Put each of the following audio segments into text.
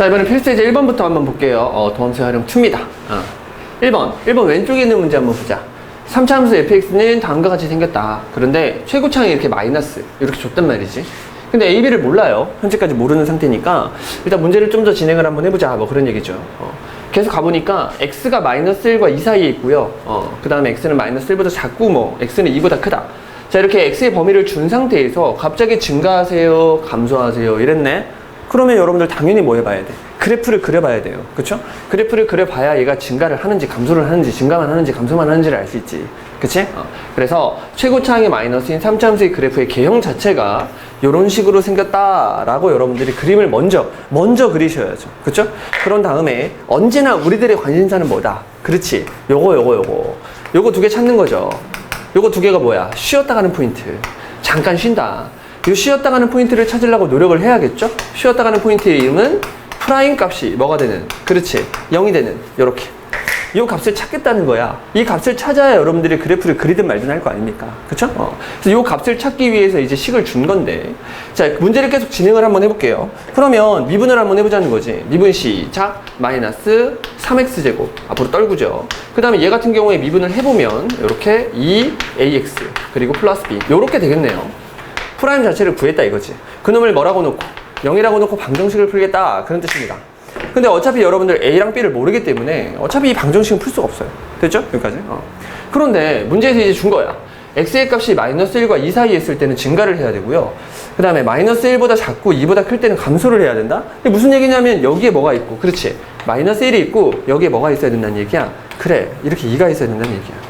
자, 이번엔 필수예제 1번부터 한번 볼게요. 도함수의 활용 2입니다. 1번 왼쪽에 있는 문제 한번 보자. 3차함수 fx는 다음과 같이 생겼다. 그런데 최고차항이 이렇게 마이너스 이렇게 줬단 말이지. 근데 a, b를 몰라요. 현재까지 모르는 상태니까 일단 문제를 좀 더 진행을 한번 해보자. 뭐 그런 얘기죠. 계속 가보니까 x가 마이너스 1과 2 사이에 있고요. 그 다음에 x는 마이너스 1보다 작고 뭐 x는 2보다 크다. 자, 이렇게 x의 범위를 준 상태에서 갑자기 증가하세요, 감소하세요 이랬네. 그러면 여러분들 당연히 뭐 해봐야 돼? 그래프를 그려봐야 돼요. 그쵸? 그래프를 그려봐야 얘가 증가를 하는지 감소를 하는지 증가만 하는지 감소만 하는지를 알 수 있지. 그치? 그래서 최고차항의 마이너스인 3차함수의 그래프의 개형 자체가 이런 식으로 생겼다라고 여러분들이 그림을 먼저 그리셔야죠. 그쵸? 그런 다음에 언제나 우리들의 관심사는 뭐다? 그렇지. 요거 두 개 찾는 거죠. 요거 두 개가 뭐야? 쉬었다 가는 포인트. 잠깐 쉰다. 이 쉬었다 가는 포인트를 찾으려고 노력을 해야겠죠? 쉬었다 가는 포인트의 이름은 프라임 값이 뭐가 되는? 그렇지. 0이 되는. 요렇게. 이 값을 찾겠다는 거야. 이 값을 찾아야 여러분들이 그래프를 그리든 말든 할 거 아닙니까? 그쵸? 그래서 이 값을 찾기 위해서 이제 식을 준 건데. 자, 문제를 계속 진행을 한번 해볼게요. 그러면 미분을 한번 해보자는 거지. 미분 시작. 마이너스 3x제곱. 앞으로 떨구죠. 그 다음에 얘 같은 경우에 미분을 해보면 이렇게 2ax 그리고 플러스 b. 요렇게 되겠네요. 프라임 자체를 구했다 이거지. 그놈을 뭐라고 놓고 0이라고 놓고 방정식을 풀겠다 그런 뜻입니다. 근데 어차피 여러분들 a랑 b를 모르기 때문에 어차피 이 방정식은 풀 수가 없어요. 됐죠? 여기까지. 그런데 문제에서 이제 준 거야. x의 값이 마이너스 1과 2 사이에 있을 때는 증가를 해야 되고요. 그 다음에 마이너스 1보다 작고 2보다 클 때는 감소를 해야 된다. 근데 무슨 얘기냐면 여기에 뭐가 있고, 그렇지. 마이너스 1이 있고 여기에 뭐가 있어야 된다는 얘기야. 그래, 이렇게 2가 있어야 된다는 얘기야.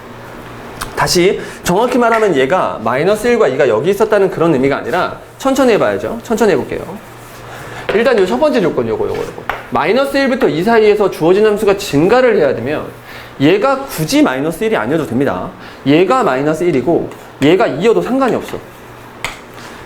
다시 정확히 말하면 얘가 마이너스 1과 2가 여기 있었다는 그런 의미가 아니라 천천히 해봐야죠. 천천히 해볼게요. 일단 요 첫 번째 조건 요거. 마이너스 1부터 2 사이에서 주어진 함수가 증가를 해야 되면 얘가 굳이 마이너스 1이 아니어도 됩니다. 얘가 마이너스 1이고 얘가 2여도 상관이 없어.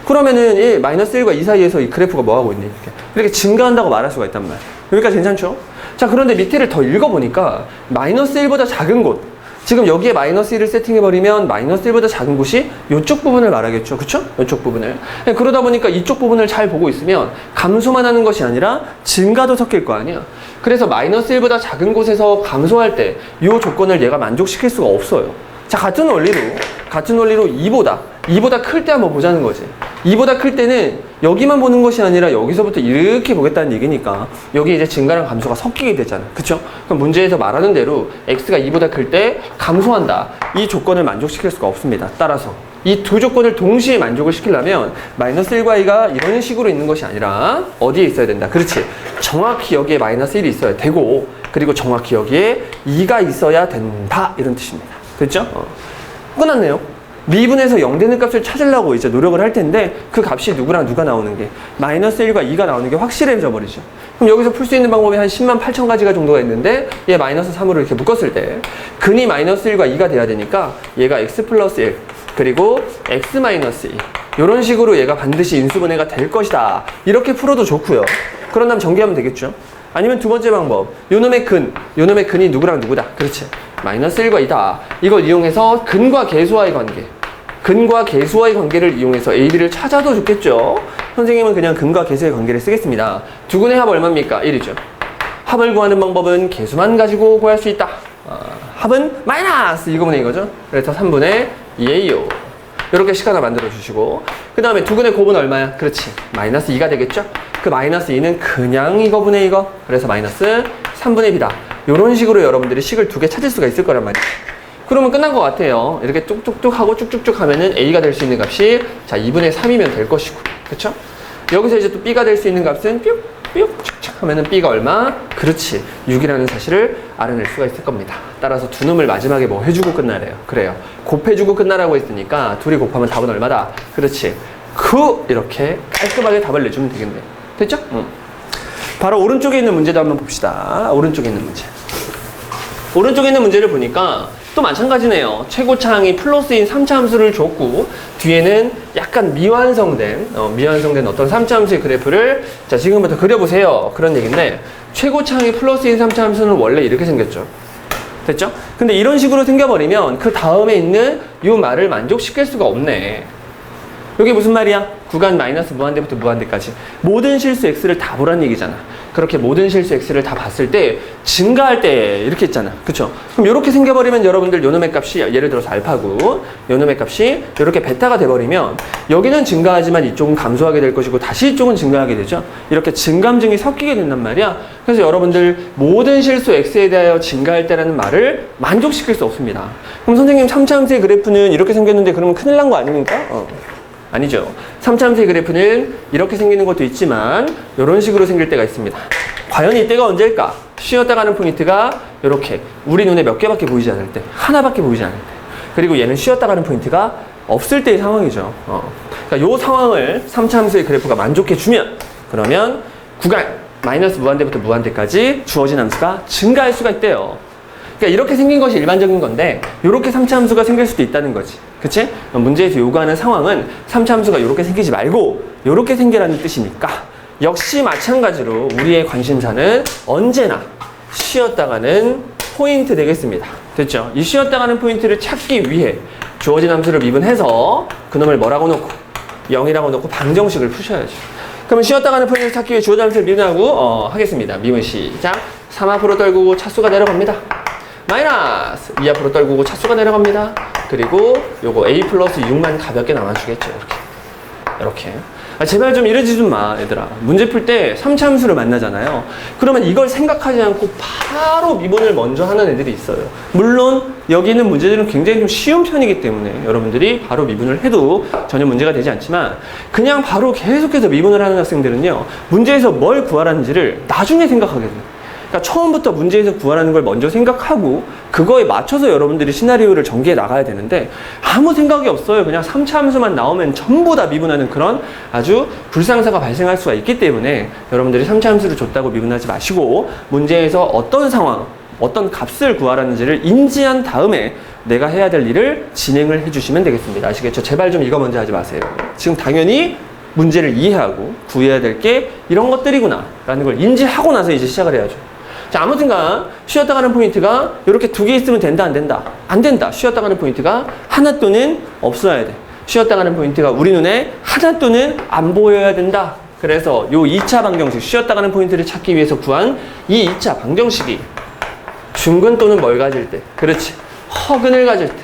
그러면은 이 마이너스 1과 2 사이에서 이 그래프가 뭐하고 있니? 이렇게 증가한다고 말할 수가 있단 말이야. 여기까지 괜찮죠? 자, 그런데 밑에를 더 읽어보니까 마이너스 1보다 작은 곳, 지금 여기에 마이너스 1을 세팅해버리면 마이너스 1보다 작은 곳이 이쪽 부분을 말하겠죠. 그쵸? 이쪽 부분을. 그러다 보니까 이쪽 부분을 잘 보고 있으면 감소만 하는 것이 아니라 증가도 섞일 거 아니야. 그래서 마이너스 1보다 작은 곳에서 감소할 때 이 조건을 얘가 만족시킬 수가 없어요. 자, 같은 원리로 2보다 클 때 한번 보자는 거지. 2보다 클 때는 여기만 보는 것이 아니라 여기서부터 이렇게 보겠다는 얘기니까 여기 이제 증가랑 감소가 섞이게 되잖아. 그쵸? 그럼 문제에서 말하는 대로 x가 2보다 클 때 감소한다. 이 조건을 만족시킬 수가 없습니다. 따라서 이 두 조건을 동시에 만족을 시키려면 마이너스 1과 2가 이런 식으로 있는 것이 아니라 어디에 있어야 된다. 그렇지. 정확히 여기에 마이너스 1이 있어야 되고, 그리고 정확히 여기에 2가 있어야 된다. 이런 뜻입니다. 됐죠? 끝났네요. 미분에서 0 되는 값을 찾으려고 이제 노력을 할 텐데 그 값이 누구랑 누가 나오는 게 마이너스 1과 2가 나오는 게 확실해져 버리죠. 그럼 여기서 풀 수 있는 방법이 한 10만 8천 가지가 정도가 있는데 얘 마이너스 3으로 이렇게 묶었을 때 근이 마이너스 1과 2가 돼야 되니까 얘가 x 플러스 1 그리고 x 마이너스 2 이런 식으로 얘가 반드시 인수분해가 될 것이다. 이렇게 풀어도 좋고요. 그런 다음 전개하면 되겠죠. 아니면 두 번째 방법, 요놈의 근이 누구랑 누구다. 그렇지. 마이너스 1과 2다. 이걸 이용해서 근과 계수와의 관계를 이용해서 a, b를 찾아도 좋겠죠. 선생님은 그냥 근과 계수의 관계를 쓰겠습니다. 두근의 합 얼마입니까? 1이죠. 합을 구하는 방법은 계수만 가지고 구할 수 있다. 합은 마이너스 2분의 이거죠. 그래서 3분의 2a요. 이렇게 식 하나 만들어 주시고, 그 다음에 두근의 곱은 얼마야? 그렇지. 마이너스 2가 되겠죠? 그 마이너스 2는 그냥 이거분의 이거. 그래서 마이너스 3분의 b다. 이런 식으로 여러분들이 식을 두 개 찾을 수가 있을 거란 말이에요. 그러면 끝난 것 같아요. 이렇게 뚝뚝뚝 하고 쭉쭉쭉 하면은 a가 될 수 있는 값이 자 2분의 3이면 될 것이고, 그쵸? 여기서 이제 또 b가 될 수 있는 값은 뿅뿅 축축 하면은 b가 얼마? 그렇지. 6이라는 사실을 알아낼 수가 있을 겁니다. 따라서 두 놈을 마지막에 뭐 해주고 끝나래요. 그래요. 곱해주고 끝나라고 했으니까 둘이 곱하면 답은 얼마다? 그렇지. 이렇게 깔끔하게 답을 내주면 되겠네. 됐죠? 바로 오른쪽에 있는 문제도 한번 봅시다. 오른쪽에 있는 문제를 보니까 또 마찬가지네요. 최고차항이 플러스인 3차 함수를 줬고 뒤에는 약간 미완성된 어떤 3차 함수의 그래프를 자 지금부터 그려보세요. 그런 얘기인데 최고차항이 플러스인 3차 함수는 원래 이렇게 생겼죠. 됐죠? 근데 이런 식으로 생겨버리면 그 다음에 있는 이 말을 만족시킬 수가 없네. 이게 무슨 말이야? 구간 마이너스 무한대부터 무한대까지 모든 실수 x를 다 보란 얘기잖아. 그렇게 모든 실수 x를 다 봤을 때 증가할 때 이렇게 했잖아. 그쵸? 그럼 이렇게 생겨버리면 여러분들 요놈의 값이 예를 들어서 알파고 요놈의 값이 이렇게 베타가 돼버리면 여기는 증가하지만 이쪽은 감소하게 될 것이고 다시 이쪽은 증가하게 되죠. 이렇게 증감증이 섞이게 된단 말이야. 그래서 여러분들 모든 실수 x에 대하여 증가할 때라는 말을 만족시킬 수 없습니다. 그럼 선생님 3차함수의 그래프는 이렇게 생겼는데 그러면 큰일 난 거 아닙니까? 아니죠. 3차함수의 그래프는 이렇게 생기는 것도 있지만 이런 식으로 생길 때가 있습니다. 과연 이때가 언제일까? 쉬었다 가는 포인트가 이렇게 우리 눈에 몇 개밖에 보이지 않을 때, 하나밖에 보이지 않을 때, 그리고 얘는 쉬었다 가는 포인트가 없을 때의 상황이죠. 그러니까 이 상황을 3차함수의 그래프가 만족해주면 그러면 구간 마이너스 무한대부터 무한대까지 주어진 함수가 증가할 수가 있대요. 그러니까 이렇게 생긴 것이 일반적인 건데 이렇게 3차 함수가 생길 수도 있다는 거지. 그치? 문제에서 요구하는 상황은 3차 함수가 이렇게 생기지 말고 이렇게 생기라는 뜻이니까 역시 마찬가지로 우리의 관심사는 언제나 쉬었다가는 포인트 되겠습니다. 됐죠? 이 쉬었다가는 포인트를 찾기 위해 주어진 함수를 미분해서 그놈을 뭐라고 놓고 0이라고 놓고 방정식을 푸셔야죠. 그러면 쉬었다가는 포인트를 찾기 위해 주어진 함수를 미분하고 하겠습니다. 미분 시작. 3 앞으로 떨구고 차수가 내려갑니다. 마이너스 2 앞으로 떨구고 차수가 내려갑니다. 그리고 요거 a 플러스 6만 가볍게 남아주겠죠. 이렇게 제발 좀 이러지 좀 마, 얘들아. 문제 풀 때 3차 함수를 만나잖아요. 그러면 이걸 생각하지 않고 바로 미분을 먼저 하는 애들이 있어요. 물론 여기 있는 문제들은 굉장히 좀 쉬운 편이기 때문에 여러분들이 바로 미분을 해도 전혀 문제가 되지 않지만 그냥 바로 계속해서 미분을 하는 학생들은요, 문제에서 뭘 구하라는지를 나중에 생각하게 돼요. 그러니까 처음부터 문제에서 구하라는 걸 먼저 생각하고 그거에 맞춰서 여러분들이 시나리오를 전개해 나가야 되는데 아무 생각이 없어요. 그냥 3차 함수만 나오면 전부 다 미분하는 그런 아주 불상사가 발생할 수가 있기 때문에 여러분들이 3차 함수를 줬다고 미분하지 마시고 문제에서 어떤 상황, 어떤 값을 구하라는지를 인지한 다음에 내가 해야 될 일을 진행을 해주시면 되겠습니다. 아시겠죠? 제발 좀 이거 먼저 하지 마세요. 지금 당연히 문제를 이해하고 구해야 될 게 이런 것들이구나 라는 걸 인지하고 나서 이제 시작을 해야죠. 자, 아무튼간 쉬었다 가는 포인트가 이렇게 두 개 있으면 된다, 안 된다? 안 된다. 쉬었다 가는 포인트가 하나 또는 없어야 돼. 쉬었다 가는 포인트가 우리 눈에 하나 또는 안 보여야 된다. 그래서 요 2차 방정식, 쉬었다 가는 포인트를 찾기 위해서 구한 이 2차 방정식이 중근 또는 뭘 가질 때, 그렇지, 허근을 가질 때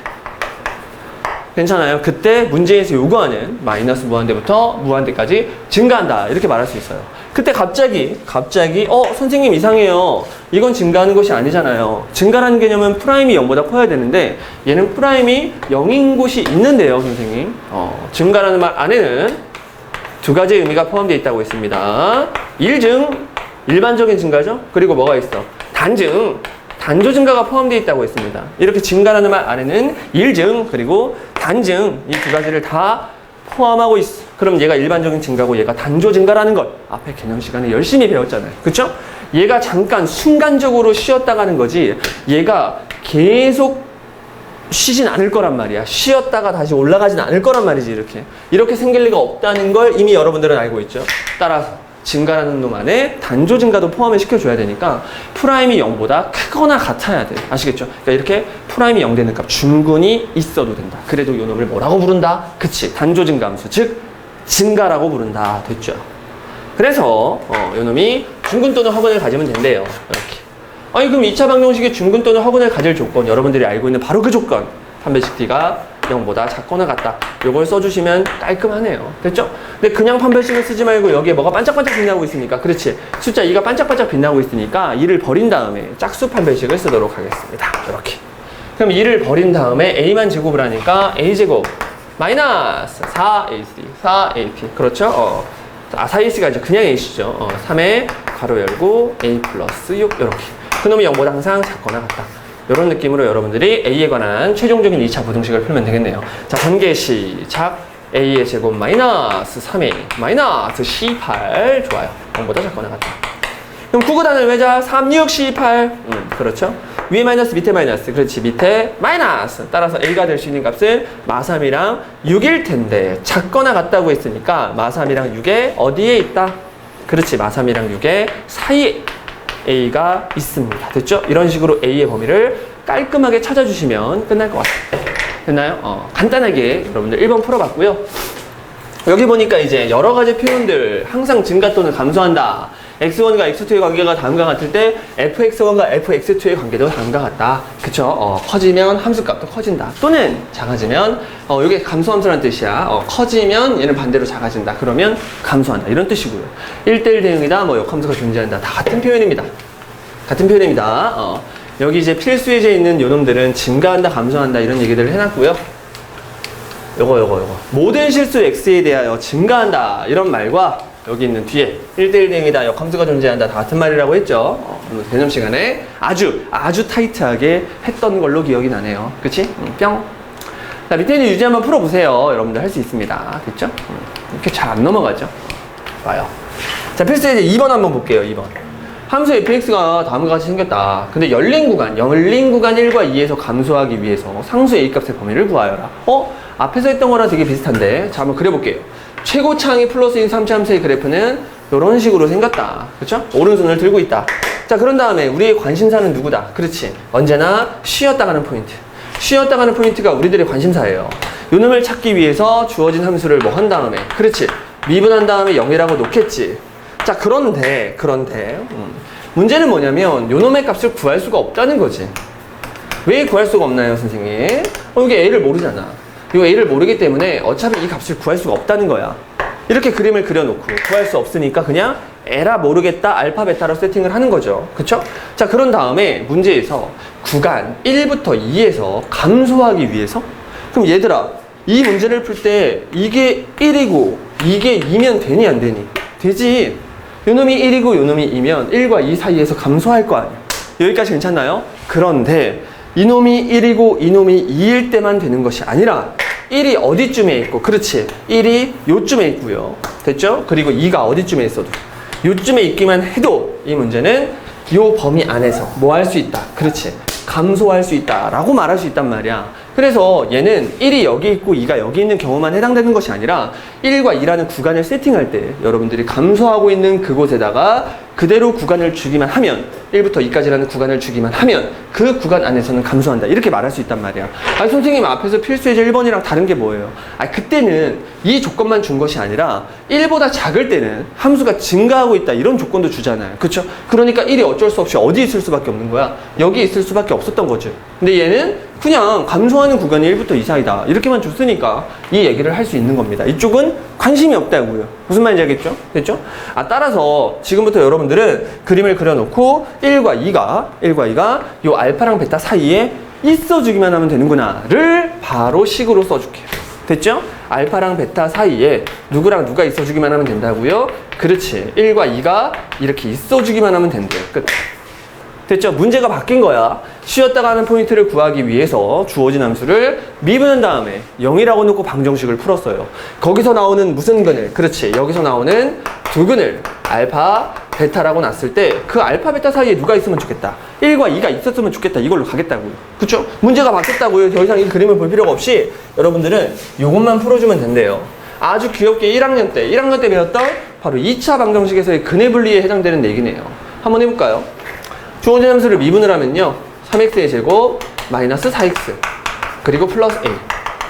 괜찮아요. 그때 문제에서 요구하는 마이너스 무한대부터 무한대까지 증가한다, 이렇게 말할 수 있어요. 그때 갑자기 선생님 이상해요. 이건 증가하는 것이 아니잖아요. 증가라는 개념은 프라임이 0보다 커야 되는데 얘는 프라임이 0인 곳이 있는데요, 선생님. 증가라는 말 안에는 두 가지 의미가 포함되어 있다고 했습니다. 일증, 일반적인 증가죠. 그리고 뭐가 있어? 단증, 단조 증가가 포함되어 있다고 했습니다. 이렇게 증가라는 말 안에는 일증 그리고 단증, 이 두 가지를 다 포함하고 있어. 그럼 얘가 일반적인 증가고 얘가 단조 증가라는 걸 앞에 개념 시간에 열심히 배웠잖아요. 그쵸? 얘가 잠깐 순간적으로 쉬었다 가는 거지 얘가 계속 쉬진 않을 거란 말이야. 쉬었다가 다시 올라가진 않을 거란 말이지. 이렇게 생길 리가 없다는 걸 이미 여러분들은 알고 있죠. 따라서 증가라는 놈 안에 단조 증가도 포함을 시켜줘야 되니까 프라임이 0보다 크거나 같아야 돼. 아시겠죠? 그러니까 이렇게 프라임이 0 되는 값 중근이 있어도 된다. 그래도 이 놈을 뭐라고 부른다? 그치, 단조 증가함수, 즉 증가라고 부른다. 됐죠? 그래서 이 놈이 중근 또는 허근을 가지면 된대요. 이렇게. 아니 그럼 2차 방정식의 중근 또는 허근을 가질 조건, 여러분들이 알고 있는 바로 그 조건, 판별식 D가 0보다 작거나 같다. 요걸 써주시면 깔끔하네요. 됐죠? 근데 그냥 판별식을 쓰지 말고 여기에 뭐가 반짝반짝 빛나고 있으니까, 그렇지, 숫자 2가 반짝반짝 빛나고 있으니까 2를 버린 다음에 짝수 판별식을 쓰도록 하겠습니다. 이렇게. 그럼 2를 버린 다음에 A만 제곱을 하니까 A제곱 마이너스 4AC 그렇죠? 4AC가 이제 그냥 AC죠. 3에 괄호 열고 A 플러스 6 이렇게. 그놈이 0보다 항상 작거나 같다. 이런 느낌으로 여러분들이 A에 관한 최종적인 2차 부등식을 풀면 되겠네요. 자, 전개 시작. A의 제곱 마이너스 3A 마이너스 C8. 좋아요. 0보다 작거나 같다. 그럼 구구단을 외자. 3, 6, C8. 그렇죠. 위에 마이너스 밑에 마이너스. 그렇지, 밑에 마이너스. 따라서 A가 될 수 있는 값은 마3이랑 6일 텐데 작거나 같다고 했으니까 마3이랑 6에 어디에 있다? 그렇지, 마3이랑 6의 사이에 A가 있습니다. 됐죠? 이런 식으로 A의 범위를 깔끔하게 찾아주시면 끝날 것 같아요. 됐나요? 간단하게 여러분들 1번 풀어봤고요. 여기 보니까 이제 여러 가지 표현들 항상 증가 또는 감소한다. x1과 x2의 관계가 다음과 같을 때 fx1과 fx2의 관계도 다음과 같다. 그쵸? 커지면 함수값도 커진다. 또는 작아지면 이게 감소함수라는 뜻이야. 커지면 얘는 반대로 작아진다. 그러면 감소한다. 이런 뜻이고요. 1대1 대응이다. 뭐 역함수가 존재한다. 다 같은 표현입니다. 같은 표현입니다. 여기 이제 필수 예제에 있는 요놈들은 증가한다, 감소한다 이런 얘기들을 해놨고요. 요거. 모든 실수 x에 대하여 증가한다. 이런 말과 여기 있는 뒤에 1대1 대응이다, 역함수가 존재한다 다 같은 말이라고 했죠. 개념 시간에 아주 타이트하게 했던 걸로 기억이 나네요. 그치? 뿅. 자, 밑에 있는 유제 한번 풀어보세요. 여러분들 할 수 있습니다. 됐죠? 이렇게 잘 안 넘어가죠. 봐요. 자, 필수 예제 2번 한번 볼게요. 2번. 함수 fx가 다음과 같이 생겼다. 근데 열린 구간 1과 2에서 감소하기 위해서 상수의 a값의 범위를 구하여라. 앞에서 했던 거랑 되게 비슷한데, 자, 한번 그려볼게요. 최고차항이 플러스인 3차 함수의 그래프는 이런 식으로 생겼다. 그렇죠? 오른손을 들고 있다. 자, 그런 다음에 우리의 관심사는 누구다? 그렇지. 언제나 쉬었다 가는 포인트. 쉬었다 가는 포인트가 우리들의 관심사예요. 요놈을 찾기 위해서 주어진 함수를 뭐 한 다음에, 그렇지. 미분한 다음에 0이라고 놓겠지. 자, 그런데 문제는 뭐냐면 요놈의 값을 구할 수가 없다는 거지. 왜 구할 수가 없나요, 선생님? 이게 a를 모르잖아. 이 a를 모르기 때문에 어차피 이 값을 구할 수가 없다는 거야. 이렇게 그림을 그려놓고 구할 수 없으니까 그냥 에라 모르겠다 알파 베타로 세팅을 하는 거죠. 그쵸? 자, 그런 다음에 문제에서 구간 1부터 2에서 감소하기 위해서, 그럼 얘들아 이 문제를 풀 때 이게 1이고 이게 2면 되니 안 되니? 되지. 요놈이 1이고 요놈이 2면 1과 2 사이에서 감소할 거 아니야. 여기까지 괜찮나요? 그런데 이놈이 1이고 이놈이 2일 때만 되는 것이 아니라 1이 어디쯤에 있고, 그렇지, 1이 요쯤에 있고요. 됐죠? 그리고 2가 어디쯤에 있어도 요쯤에 있기만 해도 이 문제는 요 범위 안에서 뭐 할 수 있다. 그렇지, 감소할 수 있다 라고 말할 수 있단 말이야. 그래서 얘는 1이 여기 있고 2가 여기 있는 경우만 해당되는 것이 아니라 1과 2라는 구간을 세팅할 때 여러분들이 감소하고 있는 그곳에다가 그대로 구간을 주기만 하면, 1부터 2까지라는 구간을 주기만 하면 그 구간 안에서는 감소한다. 이렇게 말할 수 있단 말이야. 아니, 선생님 앞에서 필수 예제 1번이랑 다른 게 뭐예요? 아니, 그때는 이 조건만 준 것이 아니라 1보다 작을 때는 함수가 증가하고 있다 이런 조건도 주잖아요. 그쵸? 그러니까 1이 어쩔 수 없이 어디 있을 수밖에 없는 거야? 여기 있을 수밖에 없었던 거죠. 근데 얘는 그냥 감소하는 구간이 1부터 2 사이다 이렇게만 줬으니까 이 얘기를 할 수 있는 겁니다. 이쪽은 관심이 없다고요. 무슨 말인지 알겠죠? 됐죠? 따라서 지금부터 여러분들은 그림을 그려놓고 1과 2가 요 알파랑 베타 사이에 있어주기만 하면 되는구나를 바로 식으로 써줄게요. 됐죠? 알파랑 베타 사이에 누구랑 누가 있어주기만 하면 된다고요? 그렇지. 1과 2가 이렇게 있어주기만 하면 된대요. 끝. 됐죠? 문제가 바뀐 거야. 쉬었다가 하는 포인트를 구하기 위해서 주어진 함수를 미분한 다음에 0이라고 놓고 방정식을 풀었어요. 거기서 나오는 무슨 근을, 그렇지, 여기서 나오는 두 근을 알파, 베타라고 놨을 때 그 알파, 베타 사이에 누가 있으면 좋겠다. 1과 2가 있었으면 좋겠다. 이걸로 가겠다고요. 그쵸? 문제가 바뀌었다고요. 더 이상 이 그림을 볼 필요가 없이 여러분들은 이것만 풀어주면 된대요. 아주 귀엽게 1학년 때 배웠던 바로 2차 방정식에서의 근의 분리에 해당되는 얘기네요. 한번 해볼까요? 주어진 함수를 미분을 하면요, 3x의 제곱 마이너스 4x 그리고 플러스 a,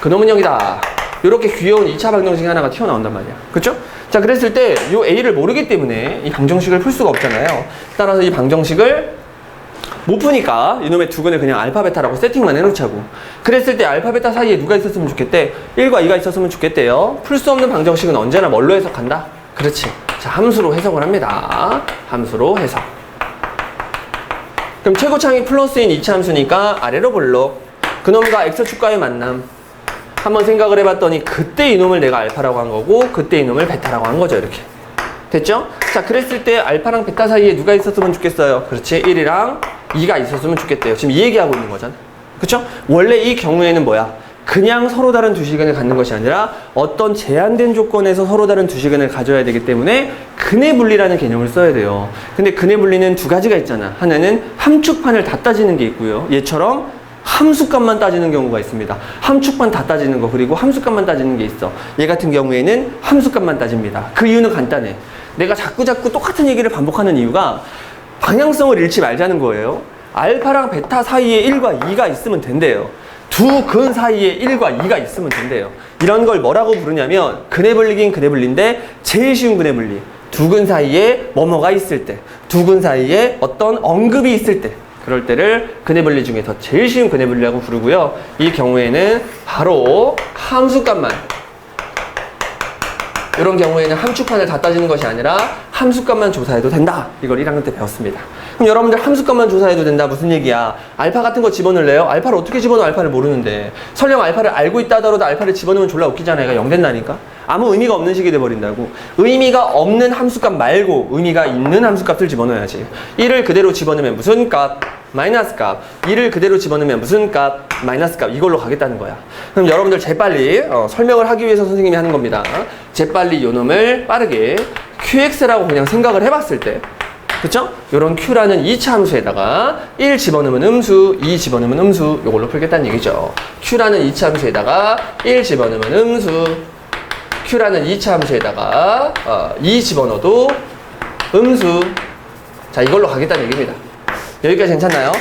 그놈은 0이다. 이렇게 귀여운 2차 방정식 하나가 튀어나온단 말이야. 그쵸? 자, 그랬을 때 이 a를 모르기 때문에 이 방정식을 풀 수가 없잖아요. 따라서 이 방정식을 못 푸니까 이놈의 두 근을 그냥 알파, 베타라고 세팅만 해놓자고. 그랬을 때 알파, 베타 사이에 누가 있었으면 좋겠대? 1과 2가 있었으면 좋겠대요. 풀 수 없는 방정식은 언제나 뭘로 해석한다? 그렇지. 자, 함수로 해석을 합니다. 함수로 해석. 그럼 최고차항이 플러스인 2차 함수니까 아래로 볼록 그놈과 x축과의 만남 한번 생각을 해봤더니 그때 이놈을 내가 알파라고 한 거고 그때 이놈을 베타라고 한 거죠. 이렇게 됐죠? 자, 그랬을 때 알파랑 베타 사이에 누가 있었으면 좋겠어요? 그렇지, 1이랑 2가 있었으면 좋겠대요. 지금 이 얘기하고 있는 거잖아. 그쵸? 원래 이 경우에는 뭐야? 그냥 서로 다른 두 시간을 갖는 것이 아니라 어떤 제한된 조건에서 서로 다른 두 시간을 가져야 되기 때문에 근의 분리라는 개념을 써야 돼요. 근데 근의 분리는 두 가지가 있잖아. 하나는 함축판을 다 따지는 게 있고요. 얘처럼 함수값만 따지는 경우가 있습니다. 함축판 다 따지는 거, 그리고 함수값만 따지는 게 있어. 얘 같은 경우에는 함수값만 따집니다. 그 이유는 간단해. 내가 자꾸 똑같은 얘기를 반복하는 이유가 방향성을 잃지 말자는 거예요. 알파랑 베타 사이에 1과 2가 있으면 된대요. 두 근 사이에 1과 2가 있으면 된대요. 이런 걸 뭐라고 부르냐면 근해 분리긴 근해 분리인데 제일 쉬운 근해 분리. 두 근 사이에 뭐뭐가 있을 때, 두 근 사이에 어떤 언급이 있을 때, 그럴 때를 근해 분리 중에서 제일 쉬운 근해 분리라고 부르고요. 이 경우에는 바로 함수값만, 이런 경우에는 함축판을 다 따지는 것이 아니라 함수값만 조사해도 된다. 이걸 1학년 때 배웠습니다. 그럼 여러분들 함수값만 조사해도 된다. 무슨 얘기야? 알파 같은 거 집어넣을래요? 알파를 어떻게 집어넣어? 알파를 모르는데. 설령 알파를 알고 있다 하더라도 알파를 집어넣으면 졸라 웃기잖아. 얘가 0 된다니까? 아무 의미가 없는 식이 돼버린다고. 의미가 없는 함수값 말고 의미가 있는 함수값을 집어넣어야지. 1을 그대로 집어넣으면 무슨 값? 마이너스 값. 2를 그대로 집어넣으면 무슨 값? 마이너스 값. 이걸로 가겠다는 거야. 그럼 여러분들 재빨리 설명을 하기 위해서 선생님이 하는 겁니다. 재빨리 요놈을 빠르게 QX라고 그냥 생각을 해봤을 때, 그쵸? 요런 Q라는 2차 함수에다가 1 집어넣으면 음수, 2 집어넣으면 음수, 요걸로 풀겠다는 얘기죠. Q라는 2차 함수에다가 1 집어넣으면 음수, Q라는 2차 함수에다가 2 집어넣어도 음수. 자, 이걸로 가겠다는 얘기입니다. 여기까지 괜찮나요?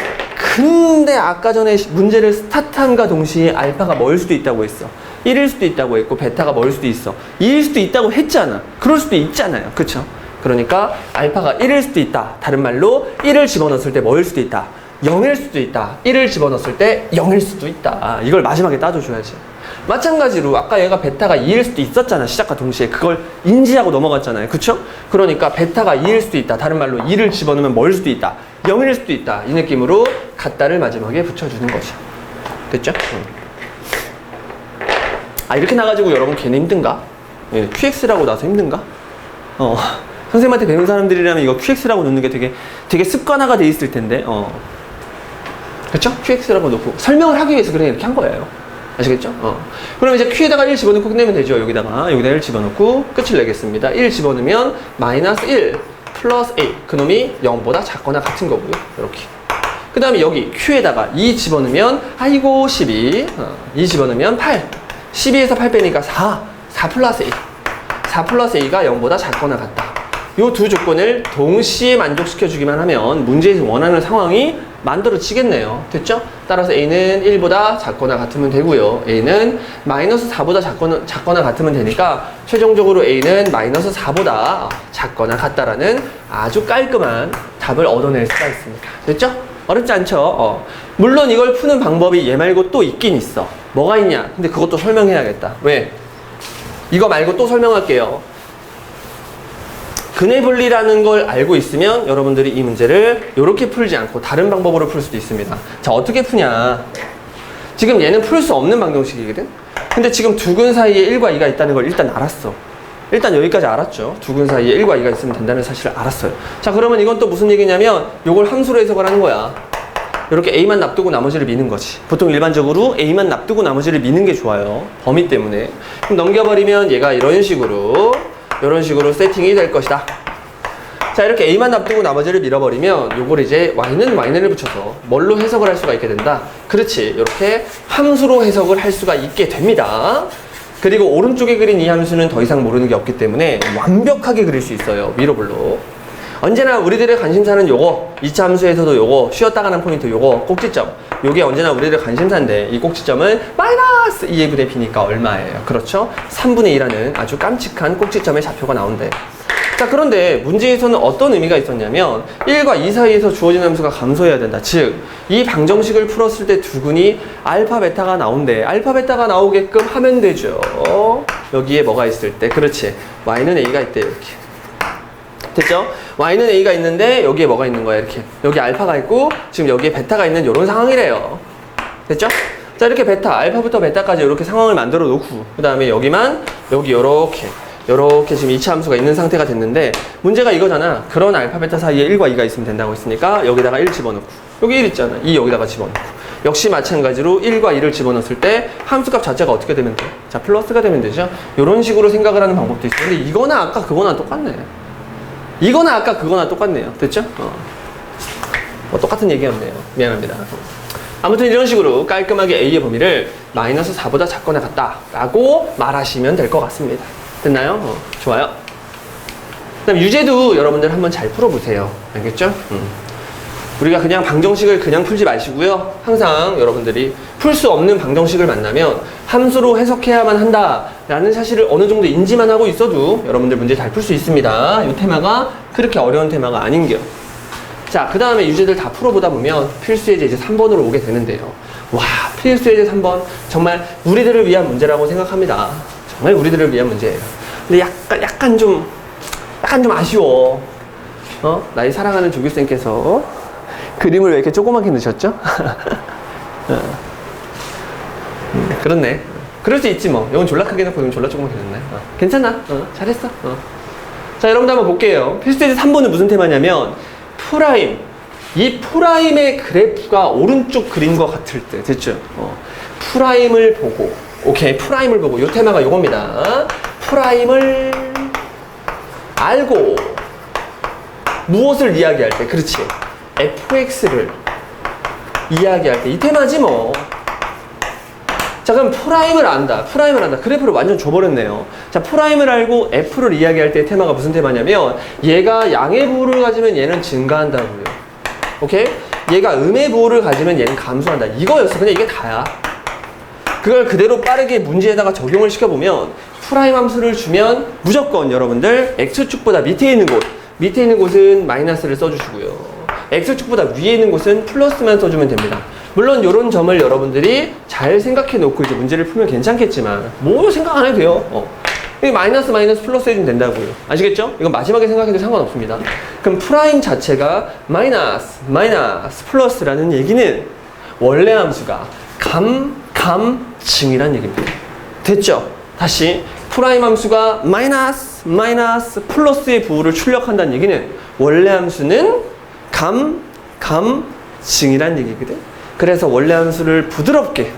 근데 아까 전에 문제를 스타트함과 동시에 알파가 뭐일 수도 있다고 했어. 1일 수도 있다고 했고 베타가 뭐일 수도 있어. 2일 수도 있다고 했잖아. 그럴 수도 있잖아요. 그쵸? 그러니까 알파가 1일 수도 있다. 다른 말로 1을 집어넣었을 때 뭐일 수도 있다. 0일 수도 있다. 1을 집어넣었을 때 0일 수도 있다. 이걸 마지막에 따져줘야지. 마찬가지로 아까 얘가 베타가 2일 수도 있었잖아. 시작과 동시에. 그걸 인지하고 넘어갔잖아요. 그쵸? 그러니까 베타가 2일 수도 있다. 다른 말로 2를 집어넣으면 뭐일 수도 있다. 0일 수도 있다. 이 느낌으로 같다를 마지막에 붙여주는 거죠. 됐죠? 이렇게 나가지고 여러분 걔네 힘든가? 예, QX라고 나서 힘든가? 선생님한테 배운 사람들이라면 이거 QX라고 넣는 게 되게 습관화가 돼 있을 텐데, 그쵸? QX라고 넣고 설명을 하기 위해서 그냥 이렇게 한 거예요. 아시겠죠? 그럼 이제 Q에다가 1 집어넣고 끝내면 되죠. 여기다가 1 집어넣고 끝을 내겠습니다. 1 집어넣으면 마이너스 1 플러스 A. 그놈이 0보다 작거나 같은 거고요. 이렇게. 그 다음에 여기 Q에다가 2 집어넣으면 아이고 12. 2 집어넣으면 8. 12에서 8 빼니까 4. 4 플러스 A. 4 플러스 A가 0보다 작거나 같다. 이 두 조건을 동시에 만족시켜주기만 하면 문제에서 원하는 상황이 만들어지겠네요. 됐죠? 따라서 A는 1보다 작거나 같으면 되고요. A는 마이너스 4보다 작거나 같으면 되니까 최종적으로 A는 마이너스 4보다 작거나 같다라는 아주 깔끔한 답을 얻어낼 수가 있습니다. 됐죠? 어렵지 않죠? 물론 이걸 푸는 방법이 얘 말고 또 있긴 있어. 뭐가 있냐? 근데 그것도 설명해야겠다. 왜? 이거 말고 또 설명할게요. 근해 분리라는 걸 알고 있으면 여러분들이 이 문제를 이렇게 풀지 않고 다른 방법으로 풀 수도 있습니다. 자, 어떻게 푸냐? 지금 얘는 풀 수 없는 방정식이거든? 근데 지금 두 근 사이에 1과 2가 있다는 걸 일단 알았어. 일단 여기까지 알았죠. 두 근 사이에 1과 2가 있으면 된다는 사실을 알았어요. 자, 그러면 이건 또 무슨 얘기냐면 요걸 함수로 해석을 하는 거야. 이렇게 A만 납두고 나머지를 미는 거지. 보통 일반적으로 A만 납두고 나머지를 미는 게 좋아요. 범위 때문에. 그럼 넘겨버리면 얘가 이런 식으로 세팅이 될 것이다. 자, 이렇게 A만 납두고 나머지를 밀어버리면 요걸 이제 Y는 Y를 붙여서 뭘로 해석을 할 수가 있게 된다. 그렇지. 이렇게 함수로 해석을 할 수가 있게 됩니다. 그리고 오른쪽에 그린 이 함수는 더 이상 모르는 게 없기 때문에 완벽하게 그릴 수 있어요. 미러블로. 언제나 우리들의 관심사는 요거, 2차 함수에서도 요거, 쉬었다 가는 포인트 요거, 꼭지점. 요게 언제나 우리들의 관심사인데 이 꼭지점은 마이너스 2의 분의 b니까 얼마예요? 그렇죠? 3분의 2라는 아주 깜찍한 꼭지점의 좌표가 나온대. 자, 그런데 문제에서는 어떤 의미가 있었냐면 1과 2 사이에서 주어진 함수가 감소해야 된다. 즉, 이 방정식을 풀었을 때 두 근이 알파, 베타가 나온대. 알파, 베타가 나오게끔 하면 되죠. 여기에 뭐가 있을 때. 그렇지. y는 a가 있대. 이렇게. 됐죠? y는 a가 있는데 여기에 뭐가 있는 거야? 이렇게. 여기 알파가 있고 지금 여기에 베타가 있는 이런 상황이래요. 됐죠? 자, 이렇게 베타, 알파부터 베타까지 이렇게 상황을 만들어 놓고 그 다음에 여기만 여기 요렇게 지금 2차 함수가 있는 상태가 됐는데 문제가 이거잖아. 그런 알파, 베타 사이에 1과 2가 있으면 된다고 했으니까 여기다가 1 집어넣고 여기 1 있잖아. 2 여기다가 집어넣고 역시 마찬가지로 1과 2를 집어넣었을 때 함수값 자체가 어떻게 되면 돼? 자, 플러스가 되면 되죠? 이런 식으로 생각을 하는 방법도 있어요. 근데 이거나 아까 그거나 똑같네. 이거나 아까 그거나 똑같네요. 됐죠? 똑같은 얘기였네요. 미안합니다. 아무튼 이런 식으로 깔끔하게 A의 범위를 마이너스 4보다 작거나 같다 라고 말하시면 될 것 같습니다. 됐나요? 좋아요. 그 다음 유제도 여러분들 한번 잘 풀어보세요. 알겠죠? 우리가 그냥 방정식을 그냥 풀지 마시고요. 항상 여러분들이 풀 수 없는 방정식을 만나면 함수로 해석해야만 한다라는 사실을 어느 정도 인지만 하고 있어도 여러분들 문제 잘 풀 수 있습니다. 이 테마가 그렇게 어려운 테마가 아닌겨. 자, 그 다음에 유제들 다 풀어보다 보면 필수예제 이제 3번으로 오게 되는데요. 와, 필수예제 3번 정말 우리들을 위한 문제라고 생각합니다. 정말 우리들을 위한 문제예요. 근데 약간 좀 아쉬워. 나의 사랑하는 조교쌤께서 그림을 왜 이렇게 조그맣게 넣으셨죠? 그렇네. 그럴 수 있지 뭐. 이건 졸라 크게 넣고 이건 졸라 조그맣게 넣네. 괜찮아. 잘했어. 자, 여러분들 한번 볼게요. 필수예제 3번은 무슨 테마냐면 프라임. 이 프라임의 그래프가 오른쪽 그림과 같을 때 됐죠? 프라임을 보고 오케이, 프라임을 보고 이 테마가 요겁니다. 프라임을 알고 무엇을 이야기할 때, 그렇지, fx를 이야기할 때 이 테마지 뭐. 자, 그럼 프라임을 안다. 그래프를 완전 줘버렸네요. 자, 프라임을 알고 f를 이야기할 때 테마가 무슨 테마냐면 얘가 양의 부호를 가지면 얘는 증가한다고요. 오케이? 얘가 음의 부호를 가지면 얘는 감소한다. 이거였어. 그냥 이게 다야. 그걸 그대로 빠르게 문제에다가 적용을 시켜보면 프라임 함수를 주면 무조건 여러분들 x축보다 밑에 있는 곳은 마이너스를 써주시고요. x축보다 위에 있는 곳은 플러스만 써주면 됩니다. 물론 이런 점을 여러분들이 잘 생각해 놓고 이제 문제를 풀면 괜찮겠지만 뭐 생각 안 해도 돼요. 이 마이너스 플러스 해주면 된다고요. 아시겠죠? 이건 마지막에 생각해도 상관없습니다. 그럼 프라임 자체가 마이너스 플러스라는 얘기는 원래 함수가 감증이란 얘기입니다. 됐죠? 다시 프라임 함수가 마이너스 플러스의 부호를 출력한다는 얘기는 원래 함수는 감증이란 얘기거든. 그래서 원래 함수를 부드럽게